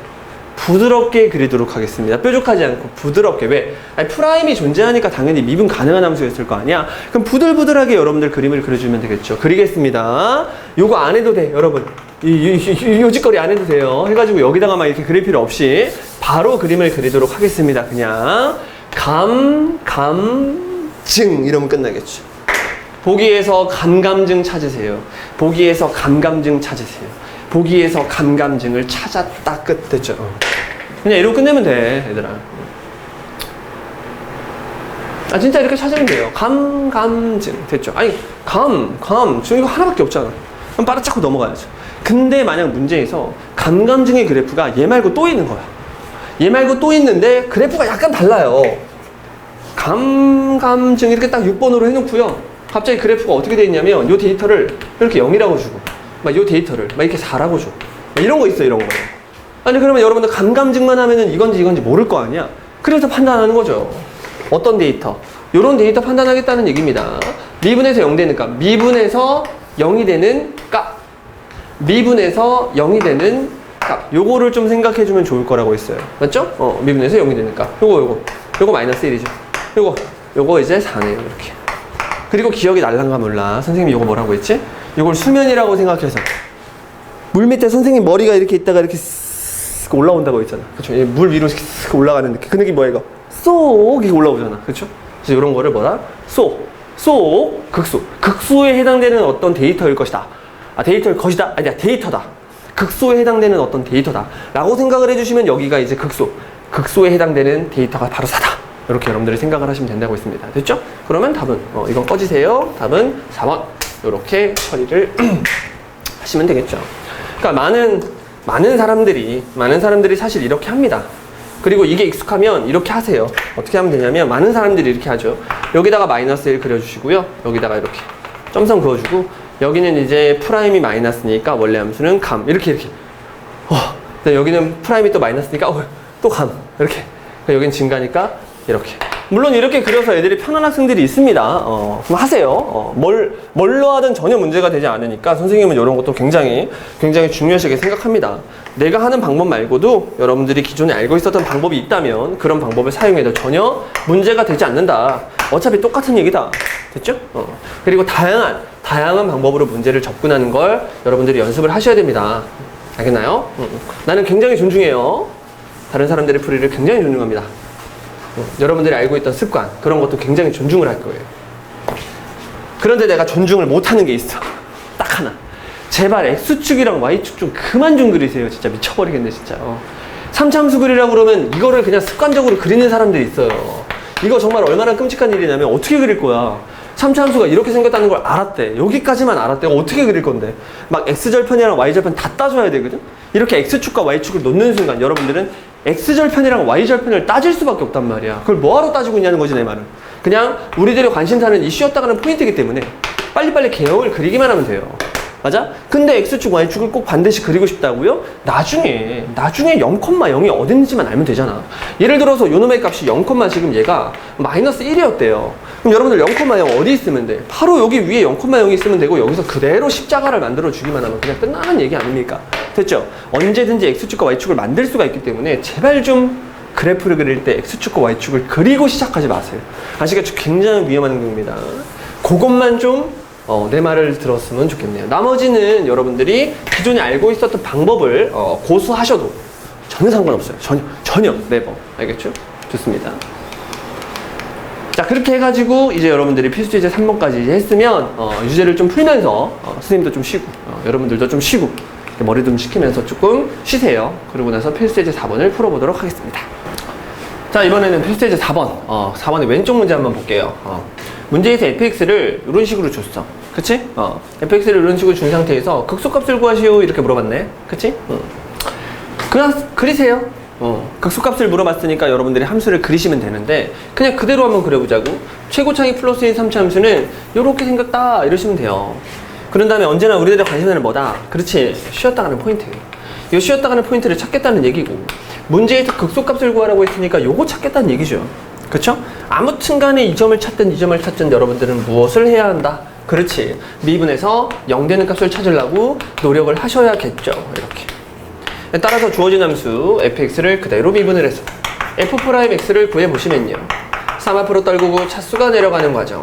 그리도록 하겠습니다. 뾰족하지 않고 부드럽게. 왜? 아니, 프라임이 존재하니까 당연히 미분 가능한 함수였을 거 아니야. 그럼 부들부들하게 여러분들 그림을 그려주면 되겠죠. 그리겠습니다. 요거 안 해도 돼, 여러분. 요짓거리 안 해도 돼요. 해가지고 여기다가 막 이렇게 그릴 필요 없이 바로 그림을 그리도록 하겠습니다. 그냥 감증 이러면 끝나겠죠. 보기에서 감감증 찾으세요. 보기에서 감감증을 찾았다. 끝. 됐죠? 그냥 이러고 끝내면 돼, 얘들아. 진짜 이렇게 찾으면 돼요. 감증. 됐죠? 아니, 감증 이거 하나밖에 없잖아. 그럼 빠르차고 넘어가야죠. 근데 만약 문제에서 감감증의 그래프가 얘 말고 또 있는 거야. 얘 말고 또 있는데 그래프가 약간 달라요. 감감증 이렇게 딱 6번으로 해놓고요. 갑자기 그래프가 어떻게 돼 있냐면 요 데이터를 이렇게 0이라고 주고 막 요 데이터를 막 이렇게 4라고 줘. 이런 거 있어, 이런 거. 아니, 그러면 여러분들 감감증만 하면은 이건지 모를 거 아니야? 그래서 판단하는 거죠. 어떤 데이터? 요런 데이터 판단하겠다는 얘기입니다. 미분에서 0 되는 값. 미분에서 0이 되는 값. 요거를 좀 생각해 주면 좋을 거라고 했어요. 맞죠? 미분에서 0이 되는 값. 요거 마이너스 1이죠. 요거 이제 4네요, 이렇게. 그리고 기억이 날란가 몰라. 선생님이 요거 뭐라고 했지? 요걸 수면이라고 생각해서 물 밑에 선생님 머리가 이렇게 있다가 이렇게 쓱 올라온다고 했잖아. 그쵸? 물 위로 쓱 올라가는 느낌. 그 느낌 뭐야, 이거? 쏙 이게 올라오잖아. 그쵸? 그래서 이런 거를 뭐다? 극소에 해당되는 어떤 데이터일 것이다. 데이터일 것이다. 아니야, 데이터다. 극소에 해당되는 어떤 데이터다. 라고 생각을 해주시면 여기가 이제 극소에 해당되는 데이터가 바로 4다. 이렇게 여러분들이 생각을 하시면 된다고 했습니다. 됐죠? 그러면 답은, 이건 꺼지세요. 답은 4번. 이렇게 처리를 하시면 되겠죠. 그러니까 많은 사람들이 사실 이렇게 합니다. 그리고 이게 익숙하면 이렇게 하세요. 어떻게 하면 되냐면 많은 사람들이 이렇게 하죠. 여기다가 마이너스 1 그려주시고요. 여기다가 이렇게 점선 그어주고 여기는 이제 프라임이 마이너스니까 원래 함수는 감. 이렇게. 여기는 프라임이 또 마이너스니까 또 감. 이렇게. 여기는 증가니까 이렇게. 물론 이렇게 그려서 애들이 편한 학생들이 있습니다. 그럼 하세요. 뭘로 하든 전혀 문제가 되지 않으니까 선생님은 이런 것도 굉장히 중요하시게 생각합니다. 내가 하는 방법 말고도 여러분들이 기존에 알고 있었던 방법이 있다면 그런 방법을 사용해도 전혀 문제가 되지 않는다. 어차피 똑같은 얘기다. 됐죠? 그리고 다양한 방법으로 문제를 접근하는 걸 여러분들이 연습을 하셔야 됩니다. 알겠나요? 나는 굉장히 존중해요. 다른 사람들의 풀이를 굉장히 존중합니다. 여러분들이 알고 있던 습관, 그런 것도 굉장히 존중을 할 거예요. 그런데 내가 존중을 못하는 게 있어. 딱 하나. 제발 X축이랑 Y축 좀 그만 좀 그리세요. 진짜 미쳐버리겠네, 진짜. 3차함수 그리라고 그러면 이거를 그냥 습관적으로 그리는 사람들이 있어요. 이거 정말 얼마나 끔찍한 일이냐면 어떻게 그릴 거야? 3차함수가 이렇게 생겼다는 걸 알았대. 여기까지만 알았대. 어떻게 그릴 건데? 막 X절편이랑 Y절편 다 따져야 되거든? 이렇게 X축과 Y축을 놓는 순간 여러분들은 X절편이랑 Y절편을 따질 수밖에 없단 말이야. 그걸 뭐하러 따지고 있냐는 거지, 내 말은. 그냥 우리들이 관심사는 이 쉬었다 가는 포인트이기 때문에 빨리빨리 개형을 그리기만 하면 돼요. 맞아? 근데 X축, Y축을 꼭 반드시 그리고 싶다고요? 나중에 0,0이 어딨는지만 알면 되잖아. 예를 들어서 요놈의 값이 0, 지금 얘가 마이너스 1이었대요. 그럼 여러분들 0,0 어디 있으면 돼? 바로 여기 위에 0,0이 있으면 되고 여기서 그대로 십자가를 만들어 주기만 하면 그냥 끝나는 얘기 아닙니까? 됐죠? 언제든지 X축과 Y축을 만들 수가 있기 때문에 제발 좀 그래프를 그릴 때 X축과 Y축을 그리고 시작하지 마세요. 아시겠죠? 굉장히 위험한 행동입니다. 그것만 좀 내 말을 들었으면 좋겠네요. 나머지는 여러분들이 기존에 알고 있었던 방법을 고수하셔도 전혀 상관없어요. 전혀 네버. 알겠죠? 좋습니다. 자, 그렇게 해가지고 이제 여러분들이 필수 예제 3번까지 이제 했으면 유제를 좀 풀면서 선생님도 좀 쉬고 여러분들도 좀 쉬고 머리 좀 식히면서 조금 쉬세요. 그러고 나서 필수 예제 4번을 풀어보도록 하겠습니다. 자, 이번에는 필수 예제 4번 4번의 왼쪽 문제 한번 볼게요. 문제에서 fx를 이런 식으로 줬어. 그치? fx를 이런 식으로 준 상태에서 극소값을 구하시오 이렇게 물어봤네. 그치? 그냥 그리세요. 극소값을 물어봤으니까 여러분들이 함수를 그리시면 되는데 그냥 그대로 한번 그려보자고. 최고차이 플러스인 3차 함수는 이렇게 생겼다 이러시면 돼요. 그런 다음에 언제나 우리들의 관심사는 뭐다? 그렇지, 쉬었다 가는 포인트. 이 쉬었다 가는 포인트를 찾겠다는 얘기고, 문제에서 극소값을 구하라고 했으니까 요거 찾겠다는 얘기죠. 그쵸? 아무튼 간에 이 점을 찾든 여러분들은 무엇을 해야 한다? 그렇지, 미분에서 0 되는 값을 찾으려고 노력을 하셔야겠죠. 이렇게. 따라서 주어진 함수 fx를 그대로 미분을 해서 f'x를 구해보시면요, 3 앞으로 떨구고 차수가 내려가는 과정,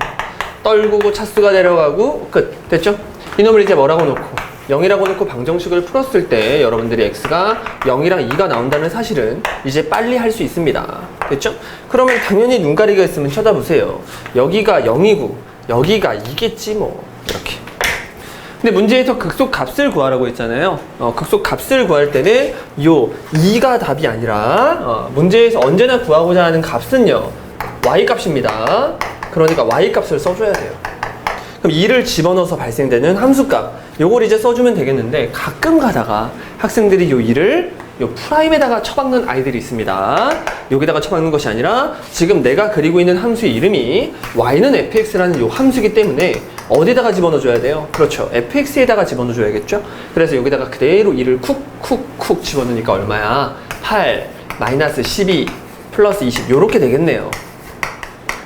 떨구고 차수가 내려가고 끝. 됐죠? 이놈을 이제 뭐라고 놓고 0이라고 놓고 방정식을 풀었을 때 여러분들이 x가 0이랑 2가 나온다는 사실은 이제 빨리 할 수 있습니다. 됐죠? 그러면 당연히 눈가리가 있으면 쳐다보세요. 여기가 0이고 여기가 2겠지 뭐. 이렇게. 근데 문제에서 극소값을 구하라고 했잖아요. 극소값을 구할 때는 요 2가 답이 아니라 문제에서 언제나 구하고자 하는 값은요, y값입니다. 그러니까 y값을 써줘야 돼요. 그럼 2를 집어넣어서 발생되는 함수값, 요걸 이제 써주면 되겠는데 가끔 가다가 학생들이 요 2를 요 프라임에다가 쳐박는 아이들이 있습니다. 여기다가 쳐박는 것이 아니라 지금 내가 그리고 있는 함수의 이름이 y는 fx라는 요 함수이기 때문에 어디다가 집어넣어줘야 돼요? 그렇죠, fx에다가 집어넣어줘야겠죠? 그래서 여기다가 그대로 2를 쿡쿡쿡 집어넣으니까 얼마야? 8 마이너스 12 플러스 20 요렇게 되겠네요.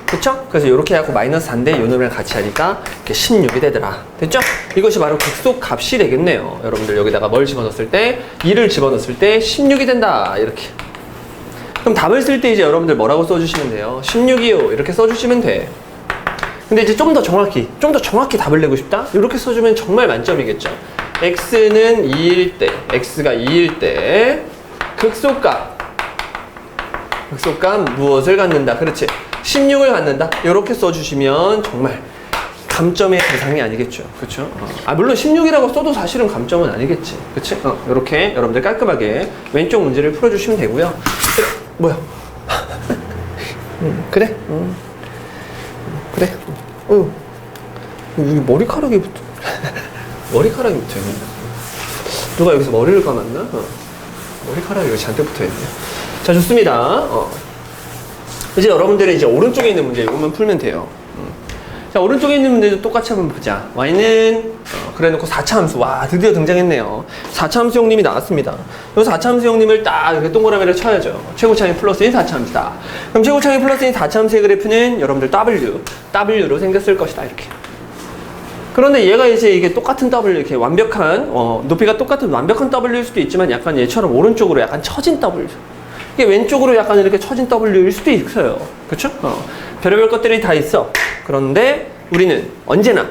그쵸? 그래서 이렇게 해갖고 마이너스 4인데 요 놈이랑 같이 하니까 이렇게 16이 되더라. 됐죠? 이것이 바로 극소값이 되겠네요. 여러분들 여기다가 뭘 집어넣었을 때? 2를 집어넣었을 때 16이 된다. 이렇게. 그럼 답을 쓸 때 이제 여러분들 뭐라고 써주시면 돼요? 16이요. 이렇게 써주시면 돼. 근데 이제 좀 더 정확히 답을 내고 싶다? 이렇게 써주면 정말 만점이겠죠? x는 2일 때, x가 2일 때 극소값 무엇을 갖는다? 그렇지, 16을 갖는다. 이렇게 써주시면 정말 감점의 대상이 아니겠죠. 그렇죠? 물론 16이라고 써도 사실은 감점은 아니겠지. 그치? 이렇게 여러분들 깔끔하게 왼쪽 문제를 풀어주시면 되고요. 뭐야? 그래? 그래? 여기 머리카락이 붙어있네. 누가 여기서 머리를 감았나? 머리카락이 여기 잔뜩 붙어있네. 자, 좋습니다. 이제 여러분들이 이제 오른쪽에 있는 문제 이것만 풀면 돼요. 자, 오른쪽에 있는 문제도 똑같이 한번 보자. y는 그래 놓고 4차 함수. 와, 드디어 등장했네요. 4차 함수 형님이 나왔습니다. 이 4차 함수 형님을 딱 이렇게 동그라미를 쳐야죠. 최고차이 플러스인 4차 함수다. 그럼 최고차이 플러스인 4차 함수의 그래프는 여러분들 W로 생겼을 것이다. 이렇게. 그런데 얘가 이제 이게 똑같은 W, 이렇게 완벽한 높이가 똑같은 완벽한 W일 수도 있지만 약간 얘처럼 오른쪽으로 약간 처진 W, 이게 왼쪽으로 약간 이렇게 처진 W일 수도 있어요. 그쵸? 별의별 것들이 다 있어. 그런데 우리는 언제나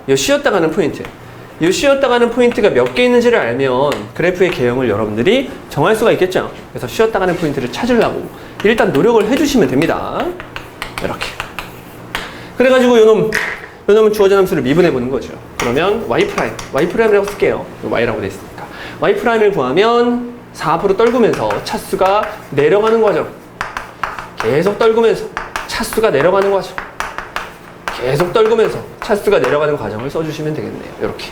이 쉬었다 가는 포인트, 이 쉬었다 가는 포인트가 몇 개 있는지를 알면 그래프의 개형을 여러분들이 정할 수가 있겠죠. 그래서 쉬었다 가는 포인트를 찾으려고 일단 노력을 해주시면 됩니다. 이렇게. 그래가지고 요놈 왜냐면 주어진 함수를 미분해 보는 거죠. 그러면 Y'이라고 쓸게요. Y라고 돼 있으니까. Y'을 구하면 4 앞으로 떨구면서 차수가 내려가는 과정. 계속 떨구면서 차수가 내려가는 과정. 계속 떨구면서 차수가 내려가는 과정을 써주시면 되겠네요. 이렇게.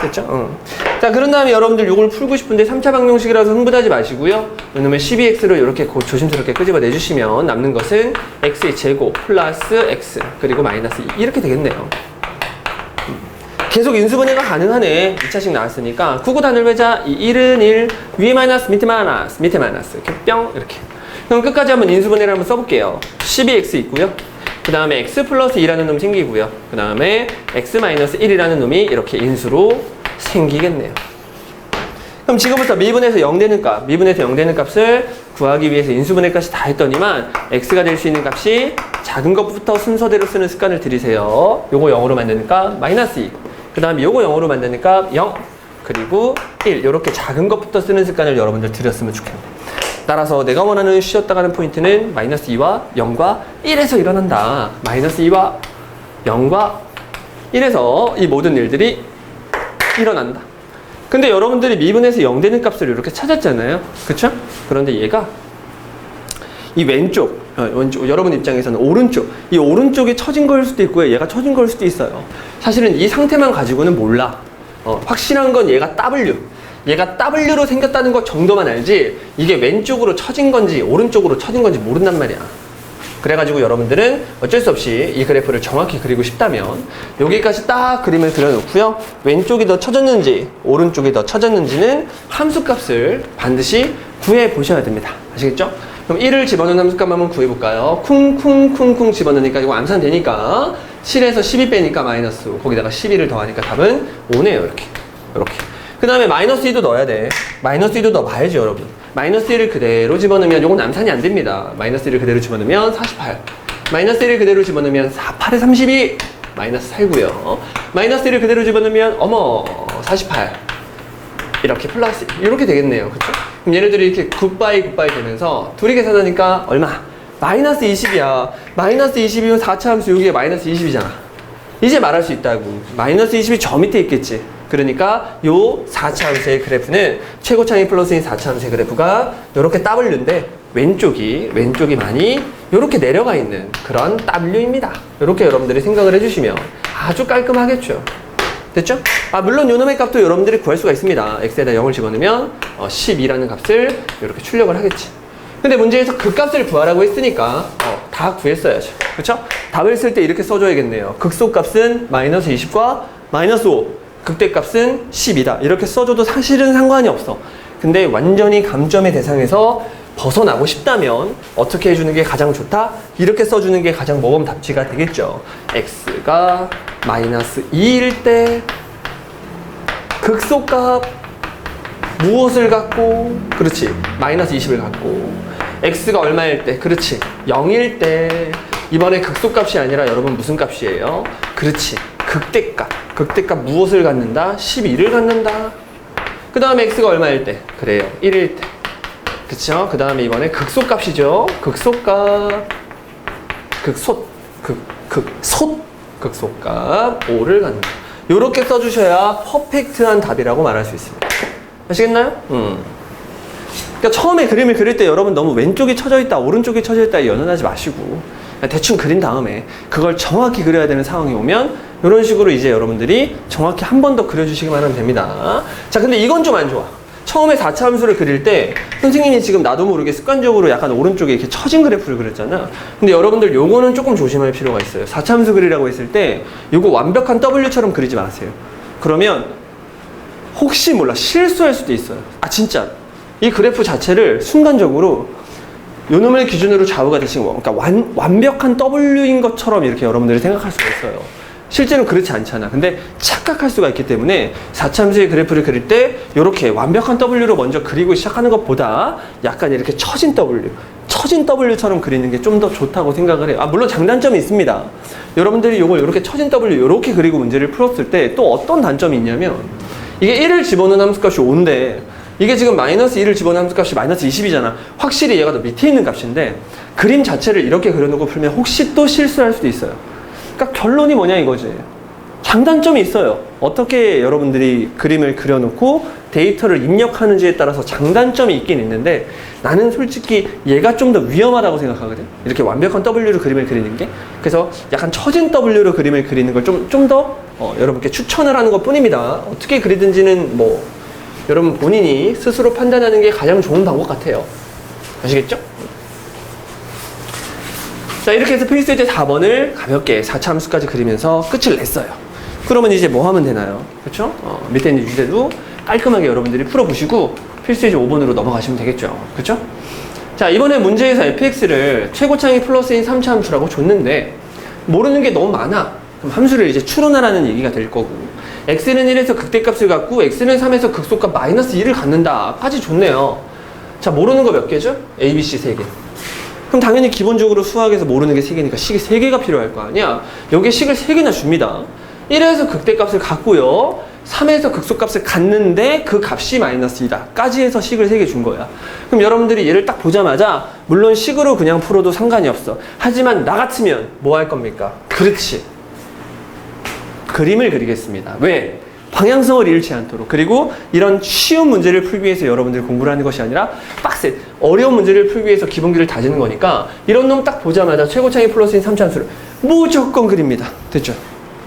됐죠? 자, 그런 다음에 여러분들 요걸 풀고 싶은데 3차 방정식이라서 흥분하지 마시고요. 왜냐면 12x로 이렇게 조심스럽게 끄집어 내주시면 남는 것은 x의 제곱 플러스 x 그리고 마이너스 2 이렇게 되겠네요. 계속 인수분해가 가능하네. 2차식 나왔으니까 구구단을 외자. 이 1은 1, 위에 마이너스, 밑에 마이너스, 밑에 마이너스 이렇게 뿅 이렇게. 그럼 끝까지 한번 인수분해를 한번 써볼게요. 12x 있고요. 그 다음에 x 플러스 2라는 놈 생기고요. 그 다음에 x 마이너스 1이라는 놈이 이렇게 인수로 생기겠네요. 그럼 지금부터 미분해서 0 되는 값, 미분해서 0 되는 값을 구하기 위해서 인수분해까지 다 했더니만 x가 될 수 있는 값이 작은 것부터 순서대로 쓰는 습관을 들이세요. 요거 0으로 만드는 값 마이너스 2. 그 다음에 요거 0으로 만드는 값 0. 그리고 1. 요렇게 작은 것부터 쓰는 습관을 여러분들 들였으면 좋겠네요. 따라서 내가 원하는 쉬었다 가는 포인트는 마이너스 2와 0과 1에서 일어난다. 마이너스 2와 0과 1에서 이 모든 일들이 일어난다. 근데 여러분들이 미분해서 0 되는 값을 이렇게 찾았잖아요. 그쵸? 그런데 얘가 이 왼쪽, 여러분 입장에서는 오른쪽, 이 오른쪽이 처진 거일 수도 있고요. 얘가 처진 거일 수도 있어요. 사실은 이 상태만 가지고는 몰라. 확실한 건 얘가 W. 얘가 W로 생겼다는 것 정도만 알지 이게 왼쪽으로 처진 건지 오른쪽으로 처진 건지 모른단 말이야. 그래가지고 여러분들은 어쩔 수 없이 이 그래프를 정확히 그리고 싶다면 여기까지 딱 그림을 그려놓고요. 왼쪽이 더 처졌는지 오른쪽이 더 처졌는지는 함수값을 반드시 구해 보셔야 됩니다. 아시겠죠? 그럼 1을 집어넣은 함수값 한번 구해볼까요? 쿵쿵쿵쿵 집어넣으니까 이거 암산되니까 7에서 12 빼니까 마이너스 5 거기다가 12를 더하니까 답은 5네요. 이렇게 그 다음에 마이너스 2도 넣어야 돼. 마이너스 2도 넣어봐야죠, 여러분. 마이너스 1을 그대로 집어넣으면 요건 암산이 안 됩니다. 마이너스 1을 그대로 집어넣으면 48. 마이너스 1을 그대로 집어넣으면 8에 32. 마이너스 4고요. 마이너스 1을 그대로 집어넣으면 48. 이렇게 플러스 이렇게 되겠네요. 그쵸? 그럼 얘네들이 이렇게 굿바이 되면서 둘이 계산하니까 얼마? 마이너스 20이야. 마이너스 20이면 4차 함수 여기에 마이너스 20이잖아. 이제 말할 수 있다고. 마이너스 20이 저 밑에 있겠지. 그러니까 요 4차 함수의 그래프는 최고차이 플러스인 4차 함수의 그래프가 요렇게 W인데 왼쪽이 많이 요렇게 내려가 있는 그런 W입니다. 요렇게 여러분들이 생각을 해주시면 아주 깔끔하겠죠. 됐죠? 물론 요놈의 값도 여러분들이 구할 수가 있습니다. x에다 0을 집어넣으면 12라는 값을 이렇게 출력을 하겠지. 근데 문제에서 그 값을 구하라고 했으니까 다 구했어야죠. 그렇죠? 답을 쓸 때 이렇게 써줘야겠네요. 극소값은 마이너스 20과 마이너스 5, 극대값은 10이다. 이렇게 써줘도 사실은 상관이 없어. 근데 완전히 감점의 대상에서 벗어나고 싶다면 어떻게 해주는 게 가장 좋다? 이렇게 써주는 게 가장 모범답지가 되겠죠. x가 마이너스 2일 때 극소값 무엇을 갖고? 그렇지. 마이너스 20을 갖고. x가 얼마일 때? 그렇지. 0일 때. 이번에 극소값이 아니라 여러분 무슨 값이에요? 그렇지. 극대값. 극대값 무엇을 갖는다? 12를 갖는다. 그 다음에 x가 얼마일 때? 그래요. 1일 때. 그쵸? 그 다음에 이번에 극소값이죠. 극소값. 극소값 5를 갖는다. 요렇게 써주셔야 퍼펙트한 답이라고 말할 수 있습니다. 아시겠나요? 그러니까 처음에 그림을 그릴 때 여러분 너무 왼쪽이 쳐져 있다, 오른쪽이 쳐져 있다 연연하지 마시고 대충 그린 다음에 그걸 정확히 그려야 되는 상황이 오면 이런 식으로 이제 여러분들이 정확히 한 번 더 그려주시기만 하면 됩니다. 자, 근데 이건 좀 안 좋아. 처음에 4차 함수를 그릴 때 선생님이 지금 나도 모르게 습관적으로 약간 오른쪽에 이렇게 처진 그래프를 그렸잖아. 근데 여러분들 요거는 조금 조심할 필요가 있어요. 4차 함수 그리라고 했을 때 요거 완벽한 W처럼 그리지 마세요. 그러면 혹시 몰라 실수할 수도 있어요. 진짜 이 그래프 자체를 순간적으로 요놈을 기준으로 좌우가 되신 거, 그러니까 완벽한 W인 것처럼 이렇게 여러분들이 생각할 수가 있어요. 실제로는 그렇지 않잖아. 근데 착각할 수가 있기 때문에 4차 함수의 그래프를 그릴 때 이렇게 완벽한 W로 먼저 그리고 시작하는 것보다 약간 이렇게 처진 W처럼 그리는 게 좀 더 좋다고 생각을 해요. 물론 장단점이 있습니다. 여러분들이 이걸 이렇게 처진 W 이렇게 그리고 문제를 풀었을 때 또 어떤 단점이 있냐면 이게 1을 집어넣은 함수값이 5인데 이게 지금 마이너스 1을 집어넣은 함수값이 마이너스 20이잖아. 확실히 얘가 더 밑에 있는 값인데 그림 자체를 이렇게 그려놓고 풀면 혹시 또 실수할 수도 있어요. 그러니까 결론이 뭐냐 이거지. 장단점이 있어요. 어떻게 여러분들이 그림을 그려놓고 데이터를 입력하는지에 따라서 장단점이 있긴 있는데 나는 솔직히 얘가 좀 더 위험하다고 생각하거든. 이렇게 완벽한 W로 그림을 그리는 게. 그래서 약간 처진 W로 그림을 그리는 걸 좀 더 여러분께 추천을 하는 것 뿐입니다. 어떻게 그리든지는 뭐 여러분 본인이 스스로 판단하는 게 가장 좋은 방법 같아요. 아시겠죠? 자, 이렇게 해서 필수 예제 4번을 가볍게 4차 함수까지 그리면서 끝을 냈어요. 그러면 이제 뭐 하면 되나요? 그렇죠? 밑에 있는 유제도 깔끔하게 여러분들이 풀어보시고 필수 예제 5번으로 넘어가시면 되겠죠. 그렇죠? 자, 이번에 문제에서 fx를 최고차이 플러스인 3차 함수라고 줬는데 모르는 게 너무 많아. 그럼 함수를 이제 추론하라는 얘기가 될 거고 x는 1에서 극대값을 갖고 x는 3에서 극소값 마이너스 2를 갖는다 까지 좋네요. 자, 모르는 거 몇 개죠? a, b, c 3개. 그럼 당연히 기본적으로 수학에서 모르는 게 3개니까 식이 3개가 필요할 거 아니야. 여기에 식을 3개나 줍니다. 1에서 극대값을 갖고요 3에서 극소값을 갖는데 그 값이 마이너스 2다 까지 해서 식을 3개 준 거야. 그럼 여러분들이 얘를 딱 보자마자 물론 식으로 그냥 풀어도 상관이 없어. 하지만 나 같으면 뭐 할 겁니까? 그렇지, 그림을 그리겠습니다. 왜? 방향성을 잃지 않도록. 그리고 이런 쉬운 문제를 풀기 위해서 여러분들이 공부를 하는 것이 아니라 빡센 어려운 문제를 풀기 위해서 기본기를 다지는 거니까 이런 놈 딱 보자마자 최고차이 플러스인 3차 함수를 무조건 그립니다. 됐죠?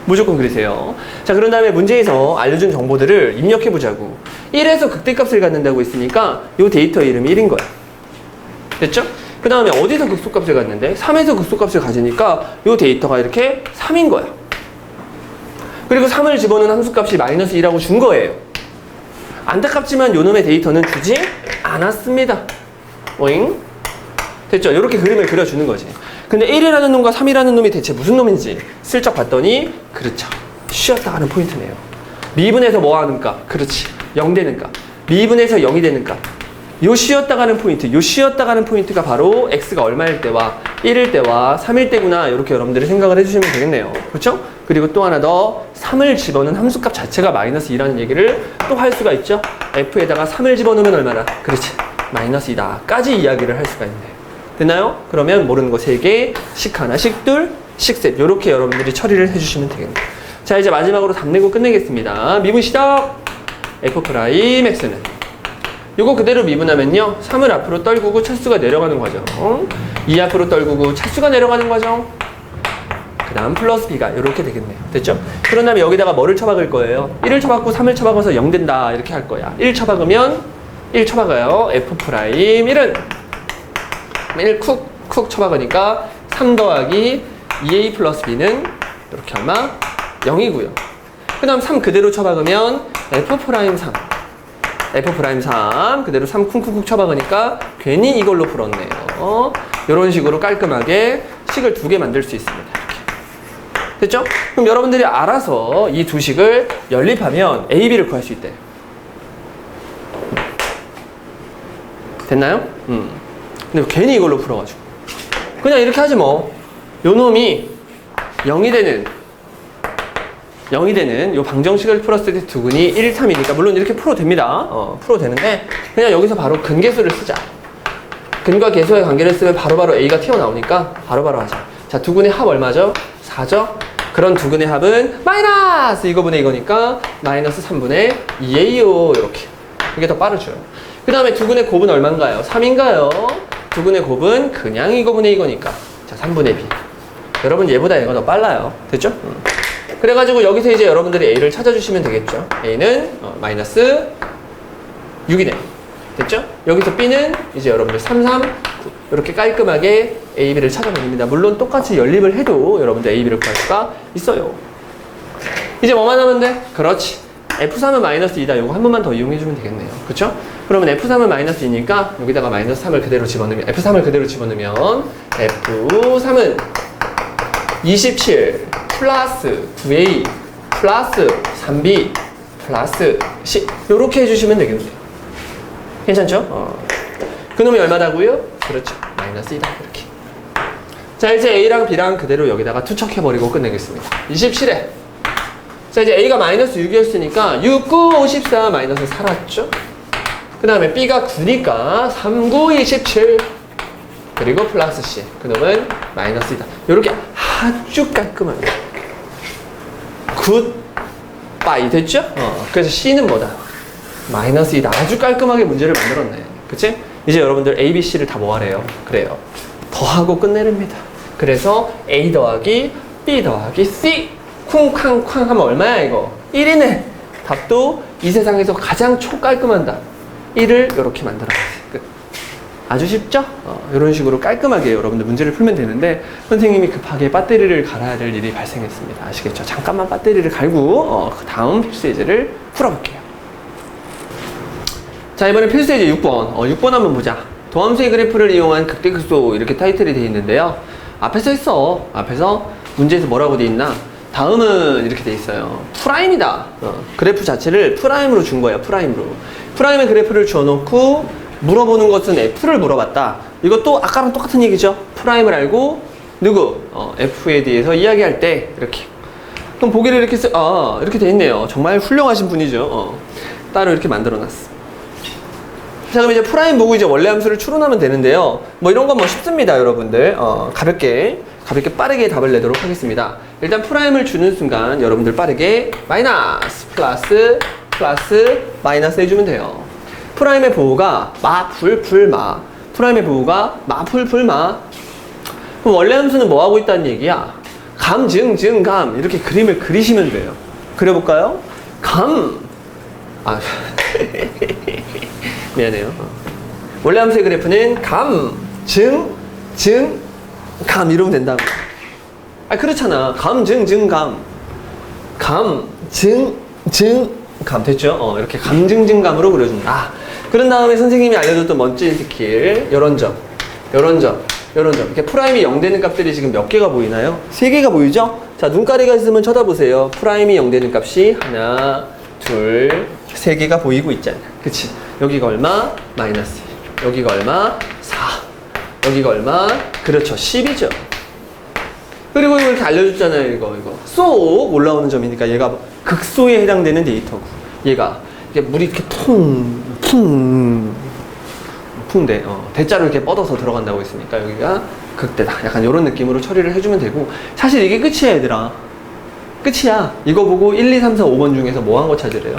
무조건 그리세요. 자, 그런 다음에 문제에서 알려준 정보들을 입력해 보자고. 1에서 극대값을 갖는다고 했으니까 이 데이터 이름이 1인 거야. 됐죠? 그 다음에 어디서 극소값을 갖는데 3에서 극소값을 가지니까 이 데이터가 이렇게 3인 거야. 그리고 3을 집어넣은 함수값이 마이너스 2라고 준 거예요. 안타깝지만 요놈의 데이터는 주지 않았습니다. 오잉? 됐죠? 이렇게 그림을 그려주는 거지. 근데 1이라는 놈과 3이라는 놈이 대체 무슨 놈인지 슬쩍 봤더니 그렇죠, 쉬었다 하는 포인트네요. 미분에서 뭐 하는 값? 그렇지, 0 되는 값. 미분에서 0이 되는 값. 요 쉬었다 가는 포인트, 요 쉬었다 가는 포인트가 바로 x가 얼마일 때와 1일 때와 3일 때구나. 이렇게 여러분들이 생각을 해주시면 되겠네요. 그렇죠? 그리고 또 하나 더, 3을 집어넣은 함수값 자체가 마이너스 2라는 얘기를 또 할 수가 있죠. f에다가 3을 집어넣으면 얼마나? 그렇지, 마이너스 2다 까지 이야기를 할 수가 있네. 됐나요? 그러면 모르는 거 3개, 식 하나, 식 둘, 식 셋. 이렇게 여러분들이 처리를 해주시면 되겠네요. 자, 이제 마지막으로 답 내고 끝내겠습니다. 미분 시작! f'x는 요거 그대로 미분하면요 3을 앞으로 떨구고 차수가 내려가는 과정, 2 앞으로 떨구고 차수가 내려가는 과정, 그 다음 플러스 b가 이렇게 되겠네요. 됐죠? 그런 다음에 여기다가 뭐를 쳐박을 거예요? 1을 쳐박고 3을 쳐박아서 0 된다 이렇게 할 거야. 1 쳐박으면 1 쳐박아요. f'1은 1 쿡 쳐박으니까 3 더하기 2a 플러스 b는 이렇게 얼마? 0이고요. 그 다음 3 그대로 쳐박으면 f'3 f'3 그대로 3 쿵쿵쿵 쳐박으니까 괜히 이걸로 풀었네요. 이런 식으로 깔끔하게 식을 2개 만들 수 있습니다. 이렇게. 됐죠? 그럼 여러분들이 알아서 이 두 식을 연립하면 a, b를 구할 수 있대요. 됐나요? 근데 괜히 이걸로 풀어가지고 그냥 이렇게 하지 뭐. 요 놈이 0이 되는 요 방정식을 풀었을 때 두근이 1, 3이니까 물론 이렇게 풀어도 됩니다. 풀어도 되는데 그냥 여기서 바로 근계수를 쓰자. 근과 계수의 관계를 쓰면 바로바로 A가 튀어나오니까 바로바로 하자. 자, 두근의 합 얼마죠? 4죠? 그런 두근의 합은 마이너스 이거분의 이거니까 마이너스 3분의 2A요. 이렇게. 이게 더 빠르죠. 그 다음에 두근의 곱은 얼마인가요? 3인가요? 두근의 곱은 그냥 이거분의 이거니까 자, 3분의 B. 여러분 얘보다 얘가 더 빨라요. 됐죠? 그래가지고 여기서 이제 여러분들이 A를 찾아주시면 되겠죠. A는 마이너스 6이네. 됐죠? 여기서 B는 이제 여러분들 3, 3, 9 이렇게 깔끔하게 A, B를 찾아냅니다. 물론 똑같이 연립을 해도 여러분들 A, B를 구할 수가 있어요. 이제 뭐만 하면 돼? 그렇지. F3은 마이너스 2다. 이거 한 번만 더 이용해주면 되겠네요. 그쵸? 그러면 F3은 마이너스 2니까 여기다가 마이너스 3을 그대로 집어넣으면 F3을 그대로 집어넣으면 F3은 27 플러스 9A 플러스 3B 플러스 10 이렇게 해주시면 되겠네요. 괜찮죠? 그놈이 얼마다고요? 그렇죠. 마이너스 2다. 이렇게. 자, 이제 A랑 B랑 그대로 여기다가 투척해버리고 끝내겠습니다. 27에 자, 이제 A가 마이너스 6이었으니까 6, 9, 54 마이너스 살았죠? 그 다음에 B가 9니까 3, 9, 27 그리고 플러스 C 그놈은 마이너스 2다. 이렇게 아주 깔끔합니다. 굿바이 됐죠? 그래서 C는 뭐다? 마이너스 2다. 아주 깔끔하게 문제를 만들었네. 그치? 이제 여러분들 A, B, C를 다 뭐 하래요? 그래요. 더하고 끝내렵니다. 그래서 A 더하기 B 더하기 C 쿵쾅쾅 하면 얼마야 이거? 1이네. 답도 이 세상에서 가장 초깔끔한 답 1을 이렇게 만들어봤어요. 끝. 아주 쉽죠? 이런 식으로 깔끔하게 여러분들 문제를 풀면 되는데 선생님이 급하게 배터리를 갈아야 될 일이 발생했습니다. 아시겠죠? 잠깐만 배터리를 갈고 그 다음 필수 예제를 풀어볼게요. 자, 이번엔 필수 예제 6번 6번 한번 보자. 도함수의 그래프를 이용한 극대극소 이렇게 타이틀이 되어 있는데요. 앞에서 했어. 앞에서 문제에서 뭐라고 되어 있나? 다음은 이렇게 돼 있어요. 프라임이다. 그래프 자체를 프라임으로 준 거야. 프라임으로. 프라임의 그래프를 주어놓고 물어보는 것은 F를 물어봤다. 이것도 아까랑 똑같은 얘기죠. 프라임을 알고 누구? F에 대해서 이야기할 때 이렇게. 그럼 보기를 이렇게 이렇게 돼 있네요. 정말 훌륭하신 분이죠. 따로 이렇게 만들어놨어. 자, 그럼 이제 프라임 보고 이제 원래 함수를 추론하면 되는데요. 뭐 이런 건 뭐 쉽습니다, 여러분들. 가볍게 빠르게 답을 내도록 하겠습니다. 일단 프라임을 주는 순간 여러분들 빠르게 마이너스, 플러스, 마이너스 해주면 돼요. 프라임의 보호가 마, 풀, 마. 프라임의 보호가 마, 풀, 마. 그럼 원래 함수는 뭐 하고 있다는 얘기야? 감, 증, 감. 이렇게 그림을 그리시면 돼요. 그려볼까요? 감. 미안해요. 원래 함수의 그래프는 감, 증, 감 이러면 된다고. 그렇잖아. 감, 증, 감. 감, 증, 감. 됐죠? 이렇게 감, 증, 감으로 그려준다. 그런 다음에 선생님이 알려줬던 멋진 스킬. 요런 점. 이렇게 프라임이 0 되는 값들이 지금 몇 개가 보이나요? 3개가 보이죠? 자, 눈가리가 있으면 쳐다보세요. 프라임이 0 되는 값이 하나, 둘, 3개가 보이고 있잖아. 그치? 여기가 얼마? 마이너스 1. 여기가 얼마? 4. 여기가 얼마? 그렇죠. 10이죠. 그리고 이거 이렇게 알려줬잖아요. 이거. 쏙 올라오는 점이니까 얘가 극소에 해당되는 데이터고. 얘가 이게 물이 이렇게 풍대. 대자로 이렇게 뻗어서 들어간다고 했으니까 여기가 극대다. 약간 이런 느낌으로 처리를 해주면 되고. 사실 이게 끝이야, 얘들아. 끝이야. 이거 보고 1, 2, 3, 4, 5번 중에서 뭐 한 거 찾으래요?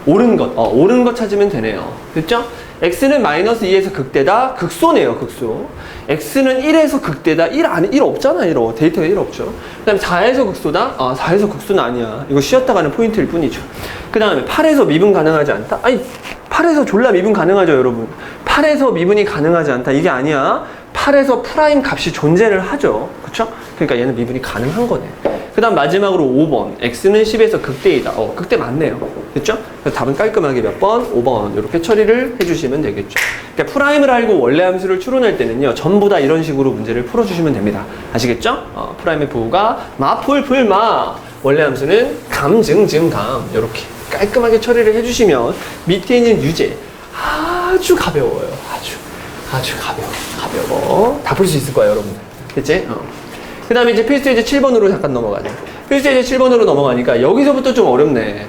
옳은 것 찾으면 되네요. 됐죠? x는 마이너스 2에서 극대다. 극소네요, 극소. x는 1에서 극대다. 1 없잖아, 1. 데이터에 1 없죠. 그 다음에 4에서 극소다. 4에서 극소는 아니야. 이거 쉬었다 가는 포인트일 뿐이죠. 그 다음에 8에서 미분 가능하지 않다. 8에서 졸라 미분 가능하죠, 여러분. 8에서 미분이 가능하지 않다. 이게 아니야. 8에서 프라임 값이 존재를 하죠. 그쵸? 그러니까 얘는 미분이 가능한 거네. 그 다음 마지막으로 5번. x는 10에서 극대이다. 극대 맞네요. 됐죠? 그래서 답은 깔끔하게 몇 번? 5번. 이렇게 처리를 해주시면 되겠죠. 그러니까 프라임을 알고 원래 함수를 추론할 때는요. 전부 다 이런 식으로 문제를 풀어주시면 됩니다. 아시겠죠? 프라임의 부호가 마, 풀, 마. 원래 함수는 감, 증, 감. 이렇게 깔끔하게 처리를 해주시면 밑에 있는 유제 아주 가벼워요. 아주 가벼워. 다 풀 수 있을 거예요, 여러분들. 됐지? 그 다음에 이제 필수 예제 7번으로 잠깐 넘어가자. 필수 예제 7번으로 넘어가니까 여기서부터 좀 어렵네.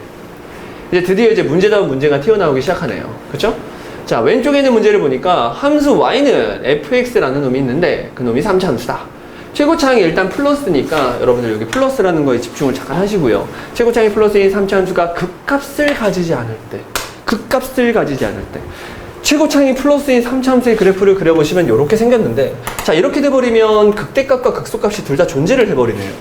이제 드디어 이제 문제다운 문제가 튀어나오기 시작하네요. 그쵸? 자, 왼쪽에 있는 문제를 보니까 함수 y는 fx라는 놈이 있는데 그 놈이 3차 함수다. 최고차항이 일단 플러스니까 여러분들 여기 플러스라는 거에 집중을 잠깐 하시고요. 최고차항이 플러스인 3차 함수가 극값을 가지지 않을 때. 최고차항이 플러스인 3차 함수의 그래프를 그려보시면 이렇게 생겼는데, 자, 이렇게 돼버리면 극대값과 극소값이 둘 다 존재를 해버리네요.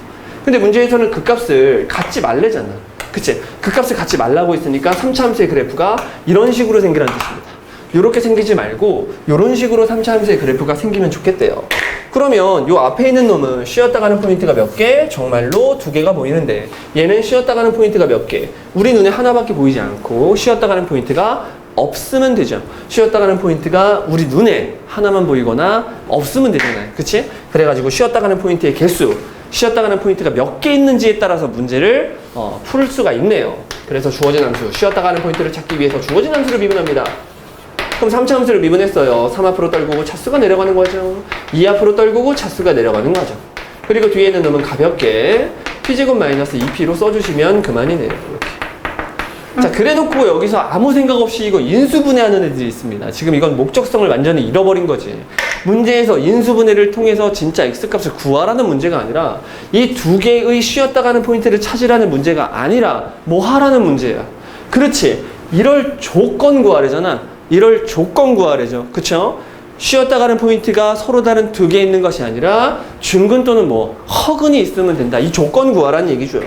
근데 문제에서는 극값을 갖지 말래잖아. 그치? 극값을 갖지 말라고 했으니까 3차 함수의 그래프가 이런 식으로 생기라는 뜻입니다. 이렇게 생기지 말고 이런 식으로 3차 함수의 그래프가 생기면 좋겠대요. 그러면 요 앞에 있는 놈은 쉬었다 가는 포인트가 몇 개? 정말로 2개가 보이는데 얘는 쉬었다 가는 포인트가 몇 개? 우리 눈에 하나밖에 보이지 않고 쉬었다 가는 포인트가 없으면 되죠. 쉬었다 가는 포인트가 우리 눈에 하나만 보이거나 없으면 되잖아요. 그치? 그래가지고 쉬었다 가는 포인트의 개수, 쉬었다 가는 포인트가 몇 개 있는지에 따라서 문제를 풀 수가 있네요. 그래서 주어진 함수, 쉬었다 가는 포인트를 찾기 위해서 주어진 함수를 미분합니다. 그럼 3차 함수를 미분했어요. 3 앞으로 떨구고 차수가 내려가는 거죠. 2 앞으로 떨구고 차수가 내려가는 거죠. 그리고 뒤에 있는 놈은 가볍게 p제곱 마이너스 2p로 써주시면 그만이네요. 이렇게. 자, 그래놓고 여기서 아무 생각 없이 이거 인수분해하는 애들이 있습니다. 지금 이건 목적성을 완전히 잃어버린 거지. 문제에서 인수분해를 통해서 진짜 x값을 구하라는 문제가 아니라 이 두 개의 쉬었다 가는 포인트를 찾으라는 문제가 아니라 뭐 하라는 문제야. 그렇지. 이럴 조건 구하래잖아. 이럴 조건 구하래죠. 그쵸? 쉬었다 가는 포인트가 서로 다른 두 개 있는 것이 아니라 중근 또는 뭐 허근이 있으면 된다. 이 조건 구하라는 얘기죠.